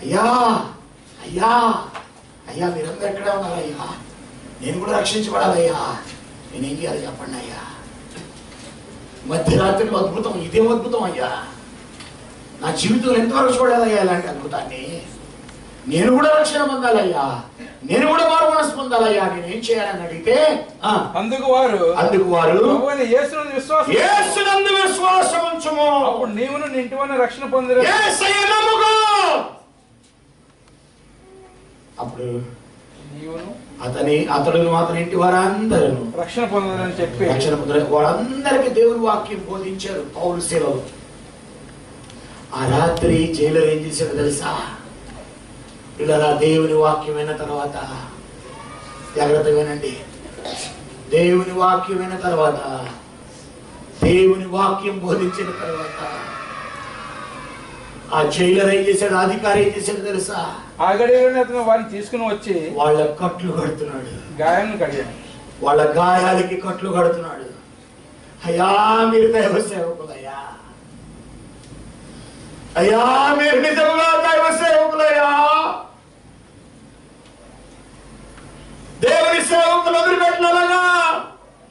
అయ్యా అయ్యా అయ్యా మీరందరూ ఎక్కడ ఉన్నారు అయ్యా, నేను కూడా రక్షించబడాలయ్యా, నేనేం చేయాలి చెప్పండి అయ్యా. మధ్యరాత్రి అద్భుతం, ఇదేం అద్భుతం అయ్యా, నా జీవితంలో ఎంతవరకు చూడాలయ్యా ఇలాంటి అద్భుతాన్ని. నేను కూడా రక్షణ పొందాలయ్యా, నేను కూడా మారు మనసు పొందాలయ్యా, నేనేం చేయాలని అడిగితే అందుకు వారు యేసునందు విశ్వాసం ఉంచుము, అప్పుడు నీవును నీ ఇంటి వారిని రక్షణ పొందిన. అప్పుడు అతడు మాత్రం ఇంటి వారందరూ రక్షణ పొందాలని చెప్పి వారందరికీ దేవుని వాక్యం బోధించారు పౌలు శీలలు. ఆ రాత్రి జైలర్ ఏం చేశాడు తెలుసా? ఇలా దేవుని వాక్యం విన్న తర్వాత, జాగ్రత్త వినండి, దేవుని వాక్యం విన్న తర్వాత, దేవుని వాక్యం బోధించిన తర్వాత ఆ జైలర్ ఏం చేశాడు, అధికారి ఏం చేశాడు తెలుసా? ఆ గడియలోనే అతను వారిని తీసుకుని వచ్చి వాళ్ళ కట్లు కడుతున్నాడు, గాయాలను కడిగాడు, వాళ్ళ గాయాలకి కట్లు కడుతున్నాడు. అయ్యా మీరు దైవ సేవకులయ్యా, అయ్యా మీరు నిజంగా దైవ సేవకులయ్యా, దేవుని సేవకులు వదిలిపెట్టినలాగా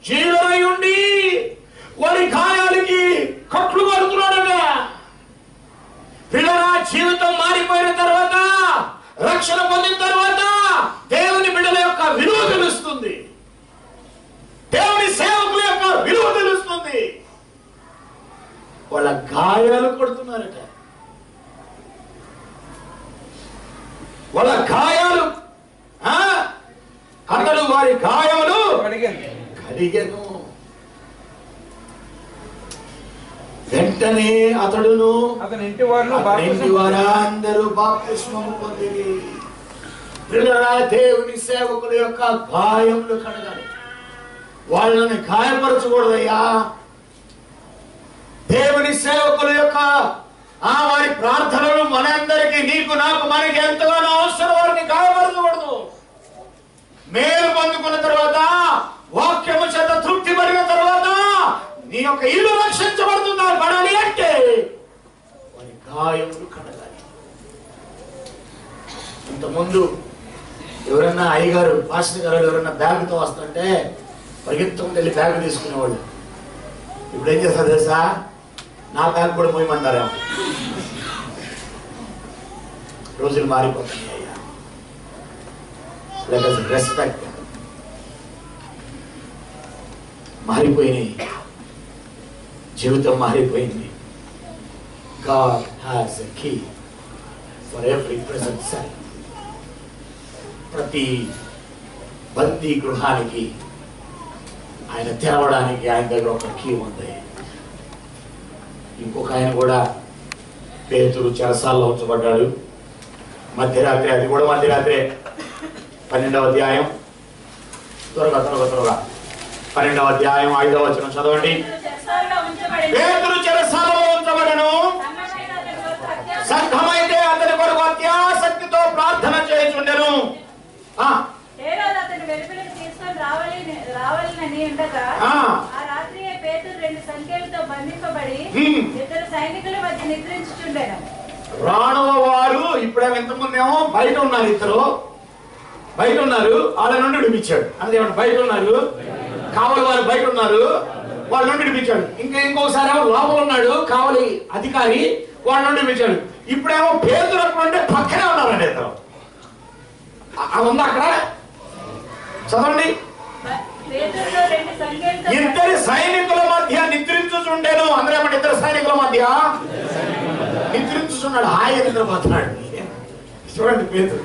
జీవులై ఉండి వారి గాయాలకి కట్లు కడుతున్నాడుగా. పిల్లల జీవితం మారిపోయిన తర్వాత, రక్షణ పొందిన తర్వాత దేవుని బిడ్డల యొక్క విలువ తెలుస్తుంది, దేవుని సేవకుల యొక్క విలువ తెలుస్తుంది. వాళ్ళ గాయాలు కొడుతున్నారట, వాళ్ళ గాయాలు అతడు వారి గాయములు కడిగెను. వెంటనే అతడును అతని ఇంటి వారందరూ బాప్తిస్మము పొందిరి. దేవుని సేవకుల యొక్క గాయములు కడగాలి, వాళ్ళని గాయపరచకూడదయ్యా. దేవుని సేవకుల యొక్క వారి ప్రార్థనలు మనందరికీ, నీకు నాకు మనకి ఎంతగానో అవసరం, వారిని గాయపరచకూడదు. మేలు పొందుకున్న తర్వాత, వాక్యము చేత తృప్తి పడిన తర్వాత నీ యొక్క ఇల్లు రక్షించబడుతుందా పడాలి అంటే వారి గాయములు కడగాలి. ఇంతకుముందు ఎవరన్నా అయ్యగారు, పాస్టర్ గారు ఎవరన్నా బ్యాగ్తో వస్తుంటే పరిగెత్తుకుంటూ వెళ్ళి బ్యాగ్ తీసుకునేవాళ్ళు. ఇప్పుడు ఏం చేస్తారు తెలుసా? నా బ్యాగ్ కూడా మోయమంటారా? రోజులు మారిపోతున్నాయి అయ్యా. Let us respect. మారిపోయినాయి, జీవితం మారిపోయింది. God has a key for every prison cell. ప్రతి బందీ గృహానికి ఆయన తెరవడానికి ఆయన దగ్గర ఒక కీ ఉంది. ఇంకొక ఆయన కూడా పేతురు చెరసాల్లో ఉంచబడ్డాడు మధ్యరాత్రి. అది కూడా మధ్యరాత్రి. 12వ అధ్యాయం, త్వరగా 12వ అధ్యాయం 5వ వచనం చదవండి. పేతురు చెరసాలలో ఉంచబడను, సంఘమైతే అతని కొరకు అత్యాసక్తితో ప్రార్థన చేయుచుండెను. రాణవ వారు ఇప్పుడేమో ఇంతకుముందేమో బయట ఉన్నారు, ఇద్దరు బయట ఉన్నారు, వాళ్ళ నుండి విడిపించాడు. అంతేమంటే బయట ఉన్నారు, కావలి వారు బయట ఉన్నారు, వాళ్ళ నుండి విడిపించాడు. ఇంకొకసారి ఏమో లోపల ఉన్నాడు కావలి అధికారి, వాళ్ళ నుండి విడిపించాడు. ఇప్పుడేమో పేదలు అంటే పక్కనే ఉన్నారండి ఇద్దరు. ఉందా అక్కడ? చదవండి. ఇద్దరి సైనికుల మధ్య నిద్రించుచుండెను. అందరూ ఏమంటే ఇద్దరు సైనికుల మధ్య నిద్రించుచున్నాడు. హాయి నిద్రపోతున్నాడు. చూడండి, పేతురు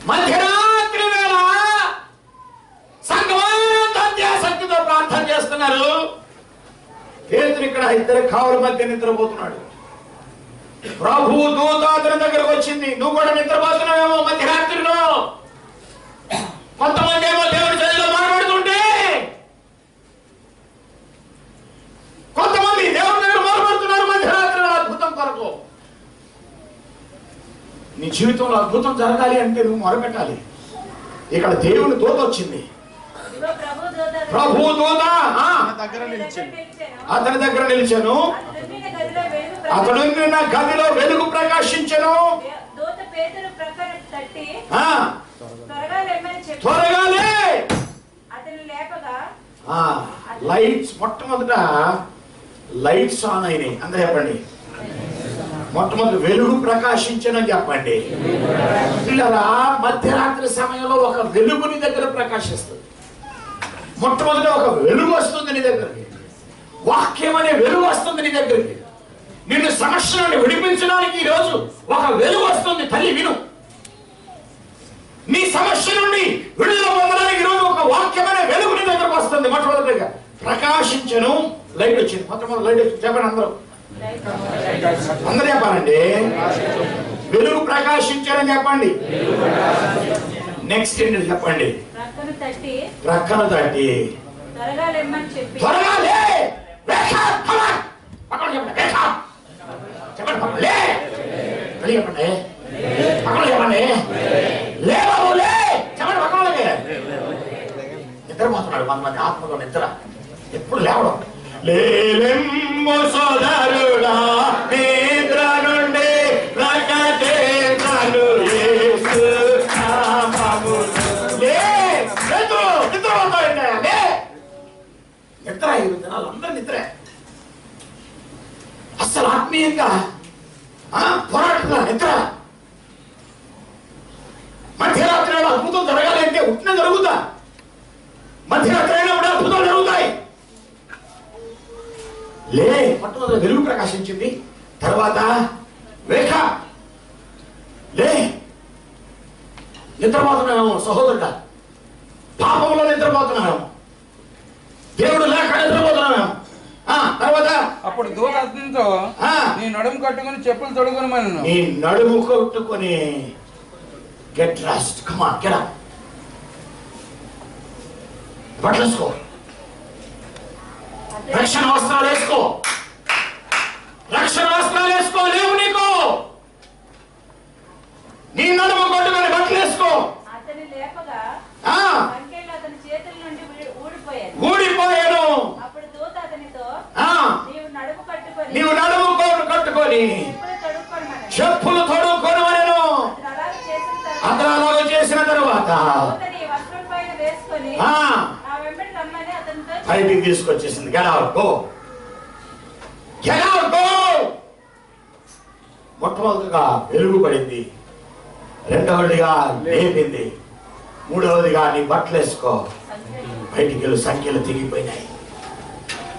మధ్యరాత్రి వేళ సంఘమంతా అత్యాసక్తితో ప్రార్థన చేస్తున్నారు. పేతురు ఇక్కడ ఇద్దరు కావుల మధ్య నిద్రపోతున్నాడు. ప్రభు దూత అతని దగ్గరకు వచ్చింది. నువ్వు కూడా నిద్రపోతున్నావేమో మధ్యరాత్రిలో. కొంతమంది ఏమో దేవుడి చదిలో మాట్లాడుతుంటే, కొంతమంది దేవుడి దగ్గర మాట్లాడుతున్నారు మధ్యరాత్రిలో అద్భుతం కొరకు. నీ జీవితంలో అద్భుతం జరగాలి అంటే నువ్వు మొరపెట్టాలి. ఇక్కడ దేవుని దూత వచ్చింది. ప్రభు దూత అతని దగ్గర నిలిచాను. అతడు నా గదిలో వెలుగు ప్రకాశించను. త్వరగా లైట్స్ మొట్టమొదట లైట్స్ ఆన్ అయినాయి. అంతే చెప్పండి. మొట్టమొదటి వెలుగు ప్రకాశించనని చెప్పండి. పిల్లరా, మధ్యరాత్రి సమయంలో ఒక వెలుగు నీ దగ్గర ప్రకాశిస్తుంది. మొట్టమొదటి ఒక వెలుగు వస్తుంది నీ దగ్గరికి. వాక్యం అనే వెలుగు వస్తుంది నీ దగ్గరికి. నిన్ను సమస్య నుండి విడిపించడానికి ఈరోజు ఒక వెలుగు వస్తుంది. తల్లి విను, నీ సమస్య నుండి విడుదల పొందడానికి ఈరోజు ఒక వాక్యం అనే వెలుగు నీ దగ్గరకు వస్తుంది. మొట్టమొదటిగా ప్రకాశించను. లైట్ వచ్చింది. మొట్టమొదటి లైట్ వచ్చింది. చెప్పండి అందరూ, అందరూ చెప్పాలండి. వెలుగు ప్రకాశించారని చెప్పండి. నెక్స్ట్ ఏంటి చెప్పండి? ప్రక్కన తట్టి త్వరగా లే. చెప్పండి, లే. చెప్పండి, పక్కన చెప్పండి. లే బాబు, లే. చెప్పండి పక్కనకి. నిద్రపోతున్నాడు కొంతమంది ఆత్మలో. నిద్ర ఎప్పుడు లేవడం. లేలెమ్ము సోదరుడా, నిద్ర నుండి ప్రకటించను యేసు నామములో. లే, నిద్రపోతాడండి. లే. నిద్ర 5 దినాలు అందరూ నిద్రే. అసలు ఆత్మీయంగా పోరాటంగా నిద్ర. మధ్యరాత్రి అద్భుతం జరగాలి అంటే ఉట్టిన జరుగుతా. మధ్యరాత్రి అయినప్పుడు అద్భుతాలు జరుగుతాయి. లే. మొట్టమొదటి వెలుగు ప్రకాశించింది. తర్వాత వేఖ. లే. నిద్రపోతున్నాము సహోదరుడా, పాపంలో నిద్రపోతున్నాము. దేవుడు లేక నిద్రపోతున్నాము. తర్వాత అప్పుడు దూత అతనితో, నీ నడుము కట్టుకుని చెప్పులు తొడుగుని మనను. నీ నడుము కట్టుకుని get rest. Come on, get up. బట్టలు వేసుకో. రక్షణ వస్త్రాలు వేసుకో. రక్షణ వస్త్రాలు వేసుకో. లేవు నీకు. నీ నడుము కట్టుకుని బట్టలు వేసుకో. ఊడిపోయాను. నీవు నడుము కట్టుకొని చెప్పులు తొడుక్కొని మనను. అతను అలాగే చేసిన తరువాత బయటికి తీసుకొచ్చేసింది. Get out, go. Get out, go. మొట్టమొదటిగా వెలుగు పడింది. రెండవదిగా లేపింది. మూడవదిగా నీ బట్టలు వేసుకో. బయటికి వెళ్ళి సంఖ్యలు తెగిపోయినాయి.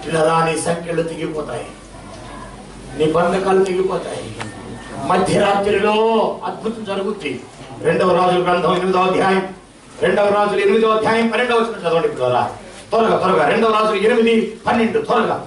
ఇలా నీ సంఖ్యలు తెగిపోతాయి. నీ బంధకాలు తెగిపోతాయి. మధ్యరాత్రిలో అద్భుతం జరుగుద్ది. 2వ రాజుల గ్రంథం 8వ అధ్యాయం, 2వ రాజులు 8వ అధ్యాయం 12వ వచనం చదవండి. త్వరగా 2వ రాజులు 8:12 త్వరగా.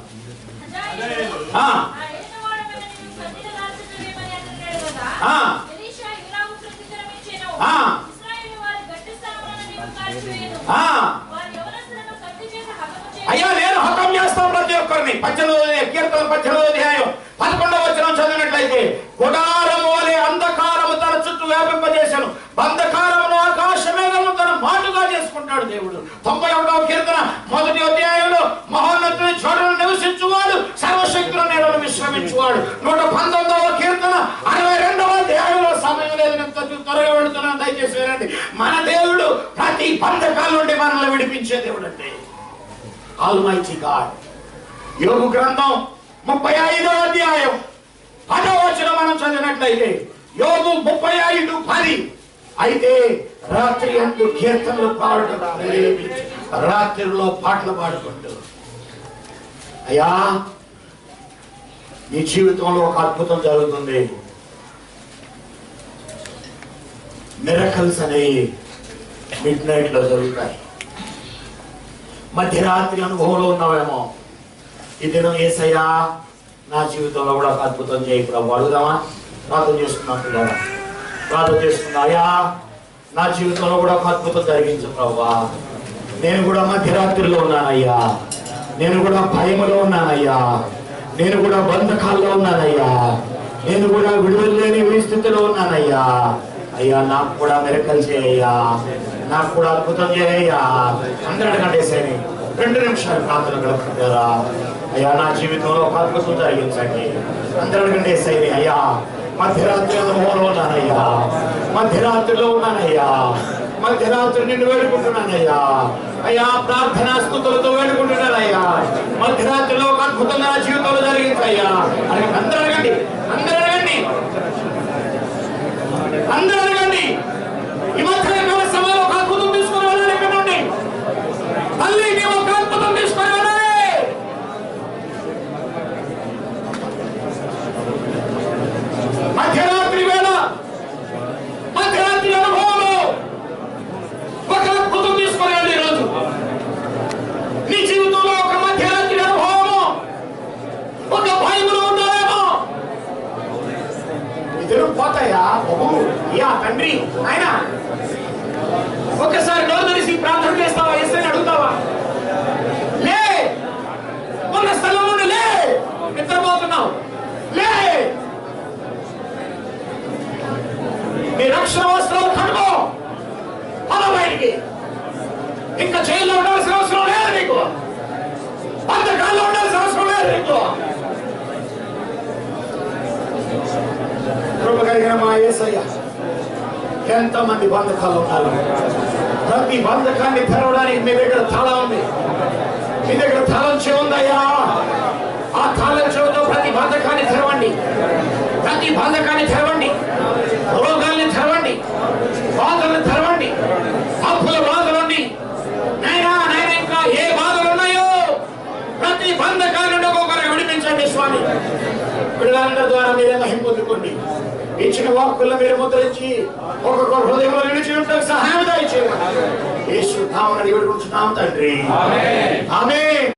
అయ్యా, నేను హతం చేస్తాను ప్రతి ఒక్కరిని. 18వ అధ్యాయం 11వ వచనం చదివినట్లయితే, గుడారము వలె అంధకారము తన చుట్టూ వ్యాపింపజేశాను, బంధకారమును ఆకాశమేఘము తన మాటుగా చేసుకుంటాడు దేవుడు. 91వ కీర్తన 1వ అధ్యాయంలో, మహోన్నతుని చోటను నివసించువాడు, సర్వశక్తుల నేలను విశ్రమించువాడు. 119వ కీర్తన 62వ అధ్యాయంలో, సమయం లేదు, నేను త్వరగా వెళుతున్నాను, దయచేసి వినండి. మన దేవుడు ప్రతి బంధకాల నుండి మనల్ని విడిపించే దేవుడు అంటే ఆల్మైటీ గాడ్. యోబు గ్రంథం 35వ అధ్యాయం 10వ వచనం మనం చదివినట్లయితే, యోబు 35:10, అయితే రాత్రి అందు కీర్తనలు పాడటం ప్రేమించి రాత్రిలో పాటలు పాడుకుంటూ అయ్యా నీ జీవితంలో ఒక అద్భుతం జరుగుతుంది. మిరకల్స్ అనేవి మిడ్ నైట్ లో జరుగుతాయి. మధ్యరాత్రి అనుభవంలో ఉన్నావేమో, ఈ దినం యేసయ్యా నా జీవితంలో కూడా ఒక అద్భుతం చేయి ప్రభు అడుగుదామా? ప్రార్థన చేసుకున్నాం పిల్లరా, ప్రార్థన చేసుకున్నా. అయ్యా నా జీవితంలో కూడా ఒక అద్భుతం జరిగించు ప్రభువా. నేను కూడా మధ్యరాత్రిలో ఉన్నానయ్యా, నేను కూడా భయములో ఉన్నానయ్యా, నేను కూడా బంధకాల్లో ఉన్నానయ్యా, నేను కూడా విడుదల లేని స్థితిలో ఉన్నానయ్యా. అయ్యా నాకు కూడా మిరకల్ చేయ్యా, నాకు కూడా అద్భుతం చేయ్యా. అందరిని కంటేసేని 2 నిమిషాలు ప్రార్థన గడుపుతారా? అయ్యా నా జీవితంలో ఒక అద్భుతం జరిగించండి. అందరిని కంటేసేని అయ్యా మధ్యరాత్రి అనుభవంలో ఉన్నానయ్యా, మధ్యరాత్రిలో ఉన్నానయ్యా, మధ్యరాత్రి నిన్ను వేడుకుంటున్నానయ్యా. అయ్యా ప్రార్థనా స్తుతులతో వేడుకుంటున్నానయ్యా. మధ్యరాత్రిలో ఒక అద్భుతం నా జీవితంలో జరిగించయ్యా. అని అందరూ అడగండి, అందరూ అడగండి, అందరూ అడగండి. ఈ మధ్యకాల సమయంలో ఒక అద్భుతం తీసుకుని వెళ్ళండి. ఇక్కడ నుండి మళ్ళీ మేము ఒక అద్భుతం తీసుకుని వెళ్ళండి. మధ్యరాత్రి వేళ, మధ్యరాత్రి అనుభవంలో ఒక అద్భుతం తీసుకుని వెళ్ళండి. ఈరోజు నీ జీవితంలో ఒక మధ్యరాత్రి అనుభవము, ఒక భయములో ఉండాలేమో. ఇద్దరు పోతాయా యా తండ్రి ఆయన ఒక్కసారి నోరు తెరిచి ప్రార్థన చేస్తావా? యేసయ్యని అడుగుతావా? లే, ఉన్న స్థలం నుండి లే, నిద్రపోతున్నావు లే, నీ రక్షణ వస్త్రాలు కనుకో, పద బయటికి. ఇంకా జైల్లో ఉండాల్సిన అవసరం లేదు నీకు, బంధకాల్లో ఉండాల్సిన అవసరం లేదు నీకు. కృప కలిగిన మా యేసయ్య, ఎంతమంది బంధకాలు ఉన్నారు? ప్రతి బంధకాన్ని తెరవడానికి మీ దగ్గర తాళం ఉంది, మీ దగ్గర తాళం చెవి ఉందయ్యా. ఆ తాళం చెవితో ప్రతి బంధకాన్ని తెరవండి, ప్రతి బంధకాన్ని తెరవండి, రోగాల్ని తెరవండి, బాధలను తెరవండి, అప్పుల బాధలుండి నైనా నైనా ఇంకా ఏ బాధలు ఉన్నాయో ప్రతి బంధకాల నుండి ఒక్కొక్కరు విడిపించండి స్వామి. పిల్లలందరి ద్వారా మీరే మహిమ పొందుకోండి. ఇచ్చిన వాక్కులను మీరు ముద్రించి ఒక్కొక్క హృదయంలో నిలిచి ఉంటే సహాయం దయచేయండి. యేసు నామమున వేడుకుంటున్నాము తండ్రి, ఆమేన్.